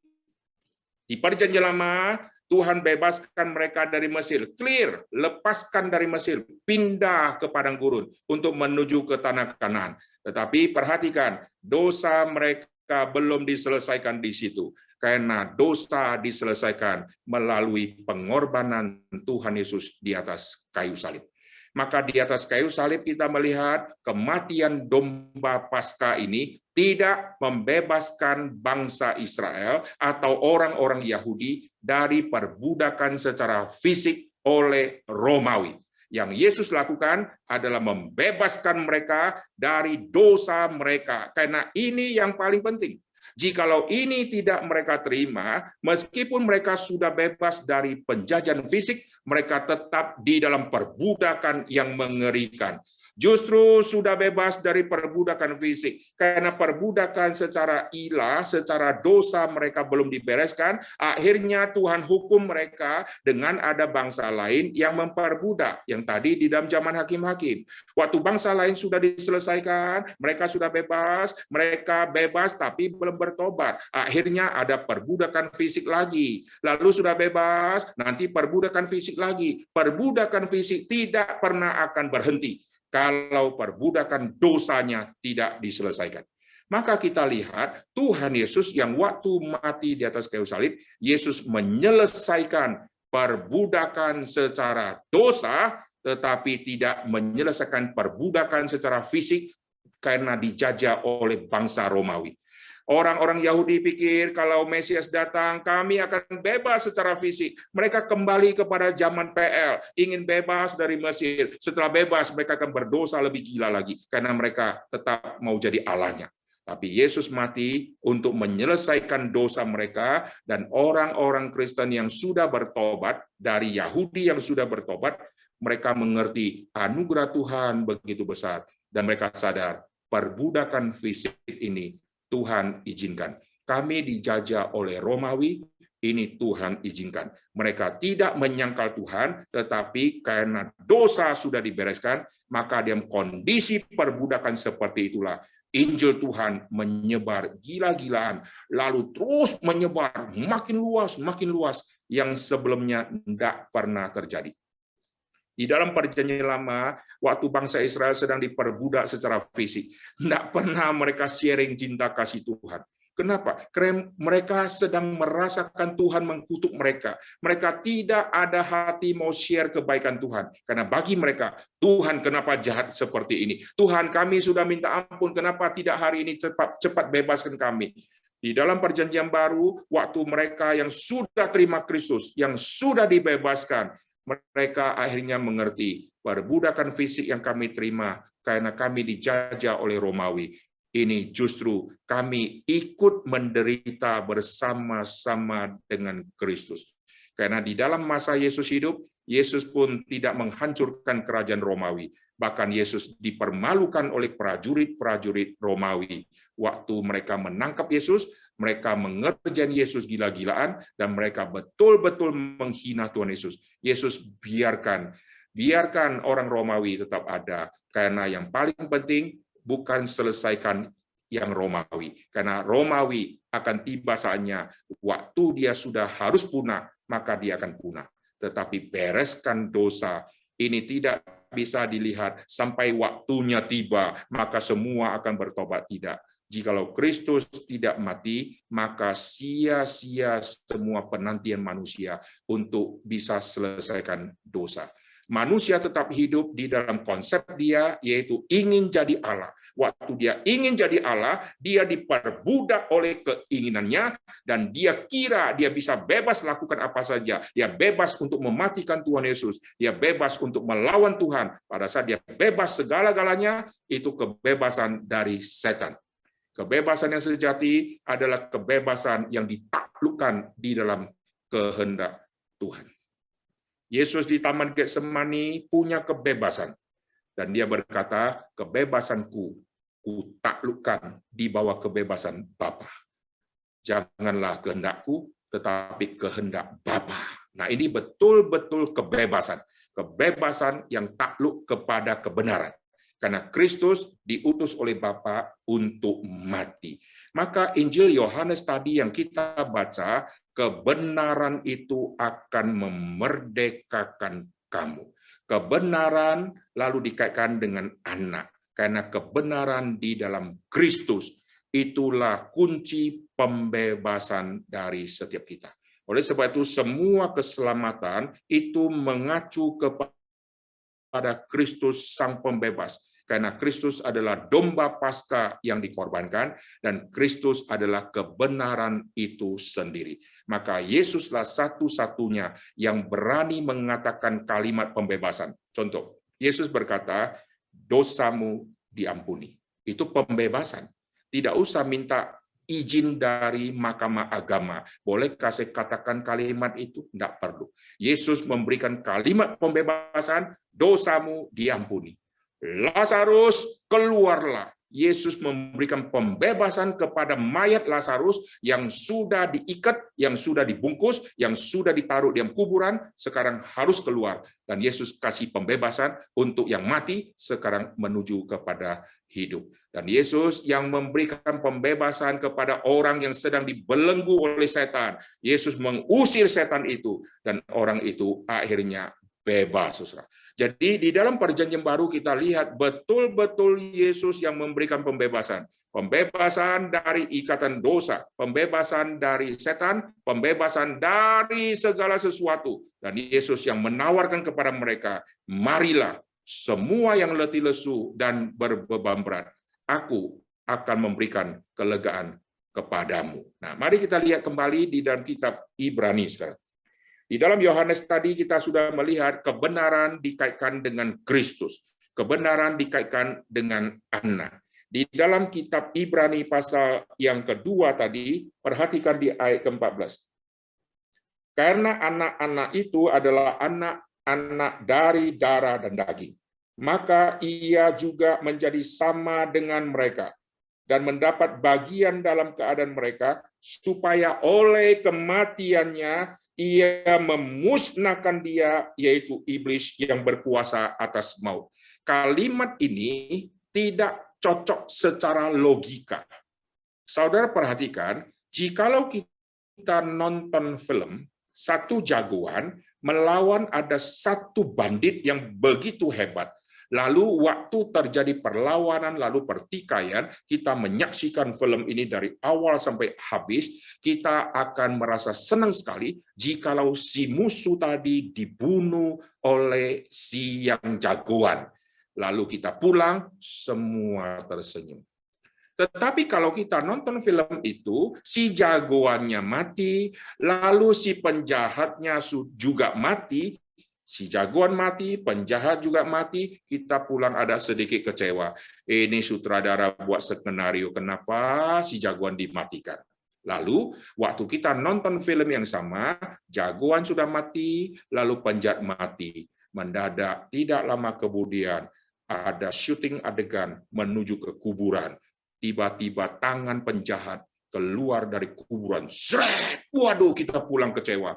B: Di perjanjian lama, Tuhan bebaskan mereka dari Mesir, clear, lepaskan dari Mesir, pindah ke padang gurun untuk menuju ke tanah Kanaan. Tetapi perhatikan, dosa mereka belum diselesaikan di situ, karena dosa diselesaikan melalui pengorbanan Tuhan Yesus di atas kayu salib. Maka di atas kayu salib kita melihat kematian domba Paskah ini tidak membebaskan bangsa Israel atau orang-orang Yahudi dari perbudakan secara fisik oleh Romawi. Yang Yesus lakukan adalah membebaskan mereka dari dosa mereka. Karena ini yang paling penting. Jikalau ini tidak mereka terima, meskipun mereka sudah bebas dari penjajahan fisik, mereka tetap di dalam perbudakan yang mengerikan. Justru sudah bebas dari perbudakan fisik, karena perbudakan secara ilah, secara dosa mereka belum dibereskan, akhirnya Tuhan hukum mereka dengan ada bangsa lain yang memperbudak, yang tadi di dalam zaman hakim-hakim. Waktu bangsa lain sudah diselesaikan, mereka sudah bebas, mereka bebas tapi belum bertobat. Akhirnya ada perbudakan fisik lagi, lalu sudah bebas, nanti perbudakan fisik lagi. Perbudakan fisik tidak pernah akan berhenti kalau perbudakan dosanya tidak diselesaikan. Maka kita lihat Tuhan Yesus yang waktu mati di atas kayu salib, Yesus menyelesaikan perbudakan secara dosa, tetapi tidak menyelesaikan perbudakan secara fisik karena dijajah oleh bangsa Romawi. Orang-orang Yahudi pikir kalau Mesias datang, kami akan bebas secara fisik. Mereka kembali kepada zaman PL, ingin bebas dari Mesir. Setelah bebas, mereka akan berdosa lebih gila lagi, karena mereka tetap mau jadi Allahnya. Tapi Yesus mati untuk menyelesaikan dosa mereka, dan orang-orang Kristen yang sudah bertobat, dari Yahudi yang sudah bertobat, mereka mengerti anugerah Tuhan begitu besar, dan mereka sadar perbudakan fisik ini Tuhan izinkan. Kami dijajah oleh Romawi, ini Tuhan izinkan. Mereka tidak menyangkal Tuhan, tetapi karena dosa sudah dibereskan, maka dalam kondisi perbudakan seperti itulah, Injil Tuhan menyebar gila-gilaan, lalu terus menyebar makin luas, yang sebelumnya tidak pernah terjadi. Di dalam perjanjian lama, waktu bangsa Israel sedang diperbudak secara fisik, tidak pernah mereka sharing cinta kasih Tuhan. Kenapa? Karena mereka sedang merasakan Tuhan mengkutuk mereka. Mereka tidak ada hati mau share kebaikan Tuhan. Karena bagi mereka, Tuhan kenapa jahat seperti ini? Tuhan, kami sudah minta ampun, kenapa tidak hari ini cepat bebaskan kami? Di dalam perjanjian baru, waktu mereka yang sudah terima Kristus, yang sudah dibebaskan, mereka akhirnya mengerti perbudakan fisik yang kami terima karena kami dijajah oleh Romawi. Ini justru kami ikut menderita bersama-sama dengan Kristus. Karena di dalam masa Yesus hidup, Yesus pun tidak menghancurkan kerajaan Romawi. Bahkan Yesus dipermalukan oleh prajurit-prajurit Romawi. Waktu mereka menangkap Yesus, mereka mengerjakan Yesus gila-gilaan, dan mereka betul-betul menghina Tuhan Yesus. Yesus biarkan orang Romawi tetap ada. Karena yang paling penting, bukan selesaikan yang Romawi. Karena Romawi akan tiba saatnya, waktu dia sudah harus punah, maka dia akan punah. Tetapi bereskan dosa, ini tidak bisa dilihat sampai waktunya tiba, maka semua akan bertobat. Tidak. Jikalau Kristus tidak mati, maka sia-sia semua penantian manusia untuk bisa selesaikan dosa. Manusia tetap hidup di dalam konsep dia, yaitu ingin jadi Allah. Waktu dia ingin jadi Allah, dia diperbudak oleh keinginannya, dan dia kira dia bisa bebas lakukan apa saja. Dia bebas untuk mematikan Tuhan Yesus. Dia bebas untuk melawan Tuhan. Pada saat dia bebas segala-galanya, itu kebebasan dari setan. Kebebasan yang sejati adalah kebebasan yang ditaklukkan di dalam kehendak Tuhan. Yesus di Taman Getsemani punya kebebasan. Dan dia berkata, kebebasanku ku taklukkan di bawah kebebasan Bapa. Janganlah kehendakku, tetapi kehendak Bapa. Nah, ini betul-betul kebebasan. Kebebasan yang takluk kepada kebenaran. Karena Kristus diutus oleh Bapa untuk mati. Maka Injil Yohanes tadi yang kita baca, kebenaran itu akan memerdekakan kamu. Kebenaran lalu dikaitkan dengan anak. Karena kebenaran di dalam Kristus, itulah kunci pembebasan dari setiap kita. Oleh sebab itu, semua keselamatan itu mengacu kepada Kristus Sang Pembebas. Karena Kristus adalah domba Paskah yang dikorbankan, dan Kristus adalah kebenaran itu sendiri. Maka Yesuslah satu-satunya yang berani mengatakan kalimat pembebasan. Contoh, Yesus berkata, dosamu diampuni. Itu pembebasan. Tidak usah minta izin dari Mahkamah Agama. Bolehkah saya katakan kalimat itu? Tidak perlu. Yesus memberikan kalimat pembebasan, dosamu diampuni. Lazarus, keluarlah. Yesus memberikan pembebasan kepada mayat Lazarus yang sudah diikat, yang sudah dibungkus, yang sudah ditaruh di dalam kuburan, sekarang harus keluar. Dan Yesus kasih pembebasan untuk yang mati, sekarang menuju kepada hidup. Dan Yesus yang memberikan pembebasan kepada orang yang sedang dibelenggu oleh setan. Yesus mengusir setan itu, dan orang itu akhirnya bebas, saudara. Jadi di dalam perjanjian baru kita lihat betul-betul Yesus yang memberikan pembebasan. Pembebasan dari ikatan dosa, pembebasan dari setan, pembebasan dari segala sesuatu. Dan Yesus yang menawarkan kepada mereka, marilah semua yang letih lesu dan berbeban berat, aku akan memberikan kelegaan kepadamu. Nah, mari kita lihat kembali di dalam kitab Ibrani sekarang. Di dalam Yohanes tadi kita sudah melihat kebenaran dikaitkan dengan Kristus. Kebenaran dikaitkan dengan anak. Di dalam kitab Ibrani pasal yang kedua tadi, perhatikan di ayat ke-14. Karena anak-anak itu adalah anak-anak dari darah dan daging, maka ia juga menjadi sama dengan mereka dan mendapat bagian dalam keadaan mereka, supaya oleh kematiannya ia memusnahkan dia, yaitu iblis yang berkuasa atas maut. Kalimat ini tidak cocok secara logika. Saudara perhatikan, jikalau kita nonton film, satu jagoan melawan ada satu bandit yang begitu hebat. Lalu waktu terjadi perlawanan, lalu pertikaian, kita menyaksikan film ini dari awal sampai habis, kita akan merasa senang sekali jikalau si musuh tadi dibunuh oleh si yang jagoan. Lalu kita pulang, semua tersenyum. Tetapi kalau kita nonton film itu, si jagoannya mati, lalu si penjahatnya juga mati, si jagoan mati, penjahat juga mati, kita pulang ada sedikit kecewa. Ini sutradara buat skenario, kenapa si jagoan dimatikan? Lalu, waktu kita nonton film yang sama, jagoan sudah mati, lalu penjahat mati. Mendadak, tidak lama kemudian, ada syuting adegan menuju ke kuburan. Tiba-tiba tangan penjahat keluar dari kuburan. Sret! Waduh, kita pulang kecewa.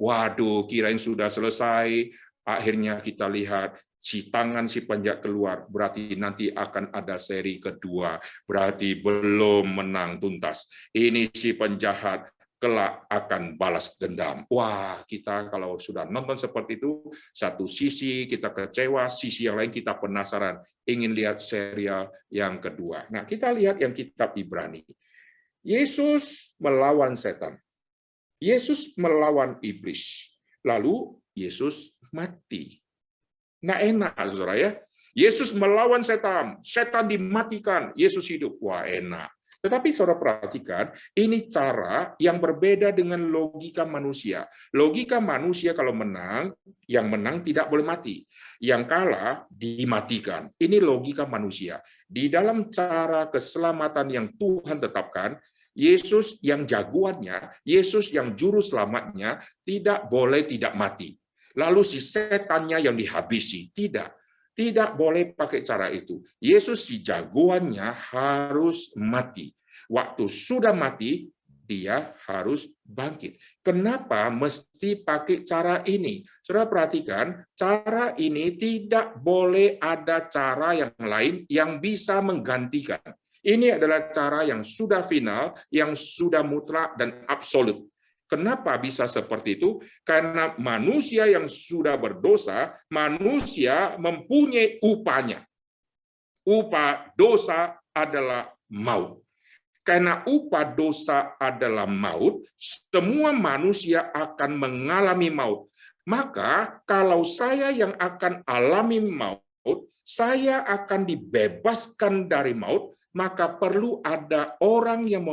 B: Waduh, kirain sudah selesai. Akhirnya kita lihat si tangan si penjahat keluar. Berarti nanti akan ada seri kedua. Berarti belum menang tuntas. Ini si penjahat kelak akan balas dendam. Wah, kita kalau sudah nonton seperti itu, satu sisi kita kecewa, sisi yang lain kita penasaran, ingin lihat serial yang kedua. Nah, kita lihat yang kitab Ibrani. Yesus melawan setan. Yesus melawan iblis. Lalu Yesus mati. Nah, enak, saudara ya. Yesus melawan setan, setan dimatikan, Yesus hidup. Wah, enak. Tetapi saudara perhatikan, ini cara yang berbeda dengan logika manusia. Logika manusia kalau menang, yang menang tidak boleh mati. Yang kalah dimatikan. Ini logika manusia. Di dalam cara keselamatan yang Tuhan tetapkan, Yesus yang jagoannya, Yesus yang juru selamatnya, tidak boleh tidak mati. Lalu si setannya yang dihabisi. Tidak boleh pakai cara itu. Yesus si jagoannya harus mati. Waktu sudah mati, dia harus bangkit. Kenapa mesti pakai cara ini? Saudara perhatikan, cara ini tidak boleh ada cara yang lain yang bisa menggantikan. Ini adalah cara yang sudah final, yang sudah mutlak dan absolut. Kenapa bisa seperti itu? Karena manusia yang sudah berdosa, manusia mempunyai upahnya. Upah dosa adalah maut. Karena upah dosa adalah maut, semua manusia akan mengalami maut. Maka kalau saya yang akan alami maut, saya akan dibebaskan dari maut, maka perlu ada orang yang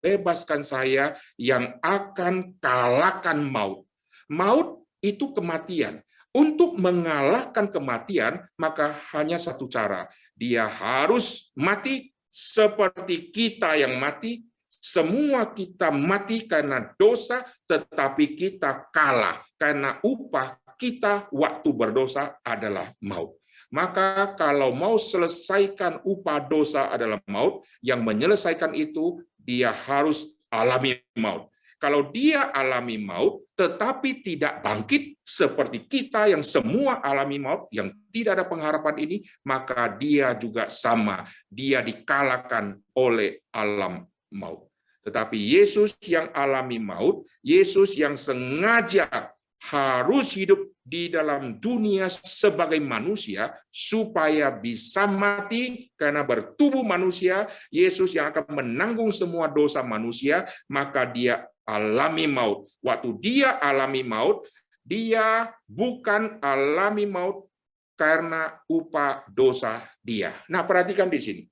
B: bebaskan saya yang akan kalahkan maut. Maut itu kematian. Untuk mengalahkan kematian, maka hanya satu cara. Dia harus mati seperti kita yang mati. Semua kita mati karena dosa, tetapi kita kalah karena upah kita waktu berdosa adalah maut. Maka kalau mau selesaikan upah dosa adalah maut, yang menyelesaikan itu dia harus alami maut. Kalau dia alami maut, tetapi tidak bangkit seperti kita yang semua alami maut, yang tidak ada pengharapan ini, maka dia juga sama. Dia dikalahkan oleh alam maut. Tetapi Yesus yang alami maut, Yesus yang sengaja harus hidup di dalam dunia sebagai manusia supaya bisa mati karena bertubuh manusia. Yesus yang akan menanggung semua dosa manusia, maka dia alami maut. Waktu dia alami maut, dia bukan alami maut karena upah dosa dia. Nah, perhatikan di sini.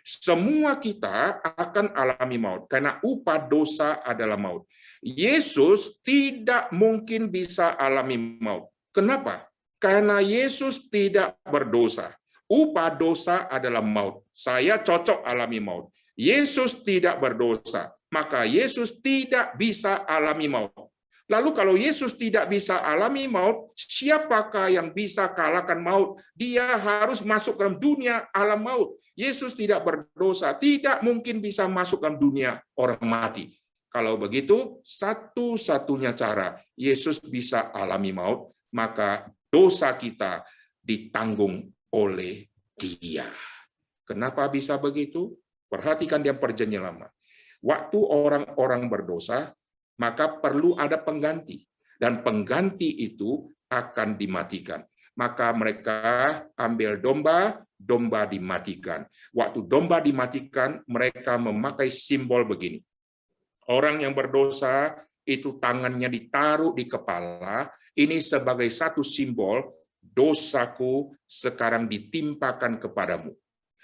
B: Semua kita akan alami maut karena upah dosa adalah maut. Yesus tidak mungkin bisa alami maut. Kenapa? Karena Yesus tidak berdosa. Upah dosa adalah maut. Saya cocok alami maut. Yesus tidak berdosa, maka Yesus tidak bisa alami maut. Lalu kalau Yesus tidak bisa alami maut, siapakah yang bisa kalahkan maut? Dia harus masuk dalam dunia alam maut. Yesus tidak berdosa, tidak mungkin bisa masuk dalam dunia orang mati. Kalau begitu, satu-satunya cara Yesus bisa alami maut, maka dosa kita ditanggung oleh Dia. Kenapa bisa begitu? Perhatikan yang perjanjian lama. Waktu orang-orang berdosa, maka perlu ada pengganti. Dan pengganti itu akan dimatikan. Maka mereka ambil domba, domba dimatikan. Waktu domba dimatikan, mereka memakai simbol begini. Orang yang berdosa itu tangannya ditaruh di kepala, ini sebagai satu simbol, dosaku sekarang ditimpakan kepadamu.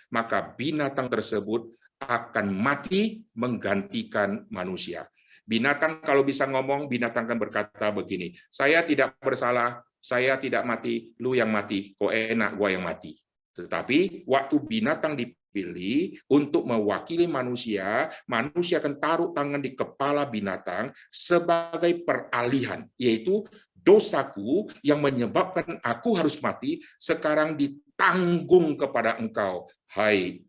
B: Maka binatang tersebut akan mati menggantikan manusia. Binatang kalau bisa ngomong, binatang kan berkata begini, saya tidak bersalah, saya tidak mati, lu yang mati, kok enak gua yang mati. Tetapi waktu binatang dipilih untuk mewakili manusia, manusia akan taruh tangan di kepala binatang sebagai peralihan, yaitu dosaku yang menyebabkan aku harus mati, sekarang ditanggung kepada engkau, hai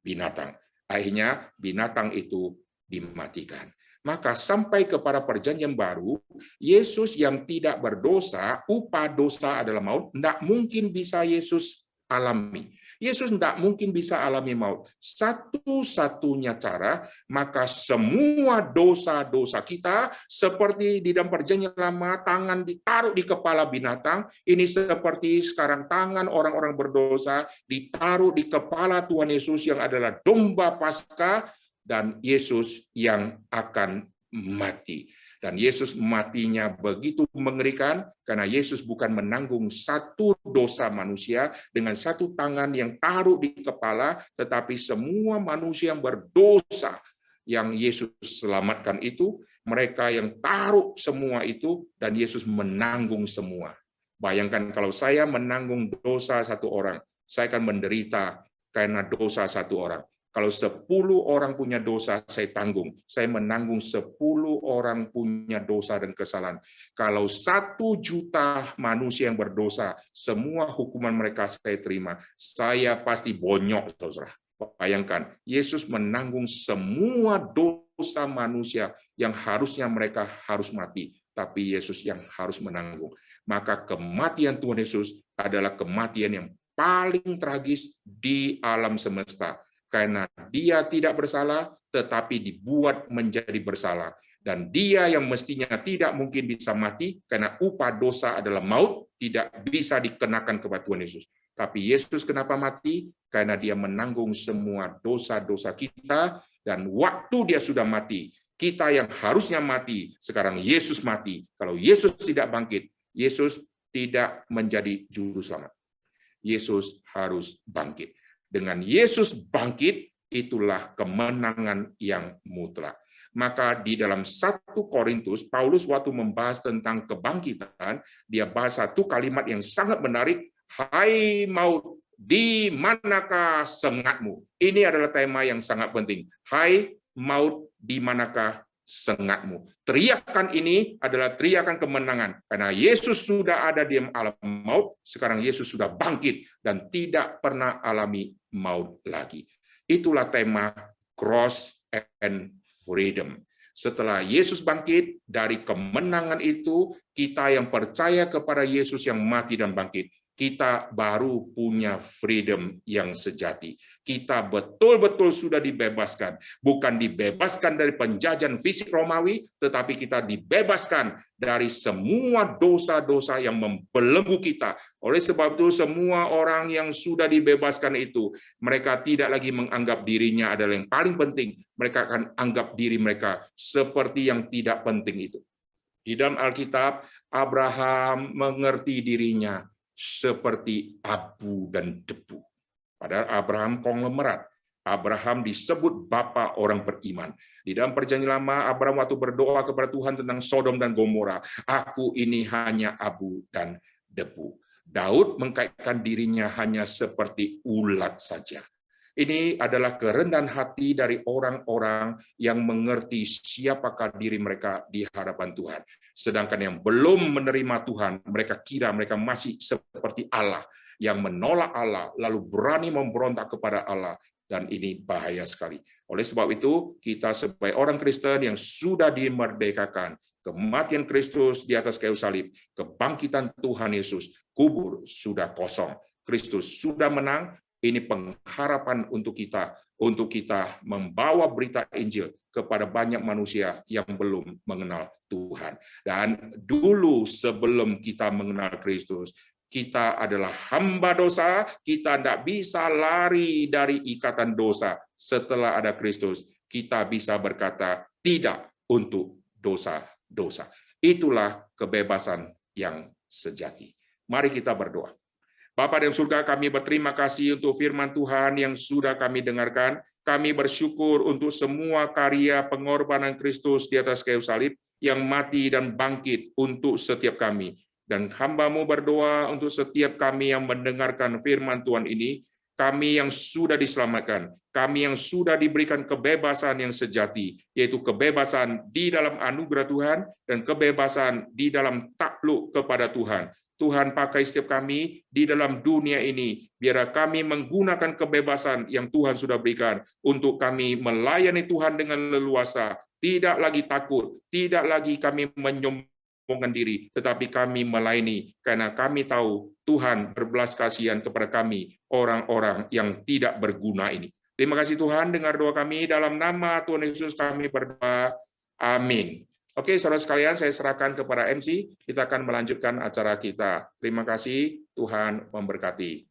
B: binatang. Akhirnya binatang itu dimatikan. Maka sampai kepada perjanjian baru, Yesus yang tidak berdosa, upah dosa adalah maut, tidak mungkin bisa Yesus alami. Yesus tidak mungkin bisa alami maut. Satu-satunya cara, maka semua dosa-dosa kita, seperti di dalam perjanjian lama, tangan ditaruh di kepala binatang, ini seperti sekarang tangan orang-orang berdosa ditaruh di kepala Tuhan Yesus yang adalah domba Paskah, dan Yesus yang akan mati. Dan Yesus matinya begitu mengerikan, karena Yesus bukan menanggung satu dosa manusia dengan satu tangan yang taruh di kepala, tetapi semua manusia yang berdosa yang Yesus selamatkan itu, mereka yang taruh semua itu, dan Yesus menanggung semua. Bayangkan kalau saya menanggung dosa satu orang, saya akan menderita karena dosa satu orang. Kalau 10 orang punya dosa, saya tanggung. Saya menanggung 10 orang punya dosa dan kesalahan. Kalau 1 juta manusia yang berdosa, semua hukuman mereka saya terima. Saya pasti bonyok, saudara. Bayangkan, Yesus menanggung semua dosa manusia yang harusnya mereka harus mati. Tapi Yesus yang harus menanggung. Maka kematian Tuhan Yesus adalah kematian yang paling tragis di alam semesta. Karena dia tidak bersalah, tetapi dibuat menjadi bersalah. Dan dia yang mestinya tidak mungkin bisa mati, karena upah dosa adalah maut, tidak bisa dikenakan kepada Tuhan Yesus. Tapi Yesus kenapa mati? Karena dia menanggung semua dosa-dosa kita, dan waktu dia sudah mati, kita yang harusnya mati, sekarang Yesus mati. Kalau Yesus tidak bangkit, Yesus tidak menjadi juru selamat. Yesus harus bangkit. Dengan Yesus bangkit, itulah kemenangan yang mutlak. Maka di dalam 1 Korintus, Paulus waktu membahas tentang kebangkitan, dia bahas satu kalimat yang sangat menarik, hai maut, di manakah sengatmu? Ini adalah tema yang sangat penting. Hai maut, di manakah sengatmu? Teriakan ini adalah teriakan kemenangan, karena Yesus sudah ada di alam maut, sekarang Yesus sudah bangkit dan tidak pernah alami maut lagi. Itulah tema cross and freedom. Setelah Yesus bangkit, dari kemenangan itu, kita yang percaya kepada Yesus yang mati dan bangkit, kita baru punya freedom yang sejati. Kita betul-betul sudah dibebaskan. Bukan dibebaskan dari penjajahan fisik Romawi, tetapi kita dibebaskan dari semua dosa-dosa yang membelenggu kita. Oleh sebab itu, semua orang yang sudah dibebaskan itu, mereka tidak lagi menganggap dirinya adalah yang paling penting. Mereka akan anggap diri mereka seperti yang tidak penting itu. Di dalam Alkitab, Abraham mengerti dirinya seperti abu dan debu. Padahal Abraham konglomerat. Abraham disebut bapa orang beriman. Di dalam perjanjian lama, Abraham waktu berdoa kepada Tuhan tentang Sodom dan Gomora, aku ini hanya abu dan debu. Daud mengkaitkan dirinya hanya seperti ulat saja. Ini adalah kerendahan hati dari orang-orang yang mengerti siapakah diri mereka di hadapan Tuhan. Sedangkan yang belum menerima Tuhan, mereka kira mereka masih seperti Allah, yang menolak Allah, lalu berani memberontak kepada Allah. Dan ini bahaya sekali. Oleh sebab itu, kita sebagai orang Kristen yang sudah dimerdekakan, kematian Kristus di atas kayu salib, kebangkitan Tuhan Yesus, kubur sudah kosong. Kristus sudah menang. Ini pengharapan untuk kita membawa berita Injil kepada banyak manusia yang belum mengenal Tuhan. Dan dulu sebelum kita mengenal Kristus, Kita adalah hamba dosa, kita tidak bisa lari dari ikatan dosa. Setelah ada Kristus, kita bisa berkata tidak untuk dosa-dosa. Itulah kebebasan yang sejati. Mari kita berdoa. Bapa di surga, kami berterima kasih untuk firman Tuhan yang sudah kami dengarkan. Kami bersyukur untuk semua karya pengorbanan Kristus di atas kayu salib yang mati dan bangkit untuk setiap kami. Dan hamba-Mu berdoa untuk setiap kami yang mendengarkan firman Tuhan ini, kami yang sudah diselamatkan, kami yang sudah diberikan kebebasan yang sejati, yaitu kebebasan di dalam anugerah Tuhan dan kebebasan di dalam takluk kepada Tuhan. Tuhan pakai setiap kami di dalam dunia ini, biar kami menggunakan kebebasan yang Tuhan sudah berikan untuk kami melayani Tuhan dengan leluasa, tidak lagi takut, tidak lagi kami menyombongkan diri, tetapi kami melayani karena kami tahu Tuhan berbelas kasihan kepada kami, orang-orang yang tidak berguna ini. Terima kasih Tuhan, dengar doa kami dalam nama Tuhan Yesus kami berdoa. Amin. Oke, saudara sekalian, saya serahkan kepada MC. Kita akan melanjutkan acara kita. Terima kasih, Tuhan memberkati.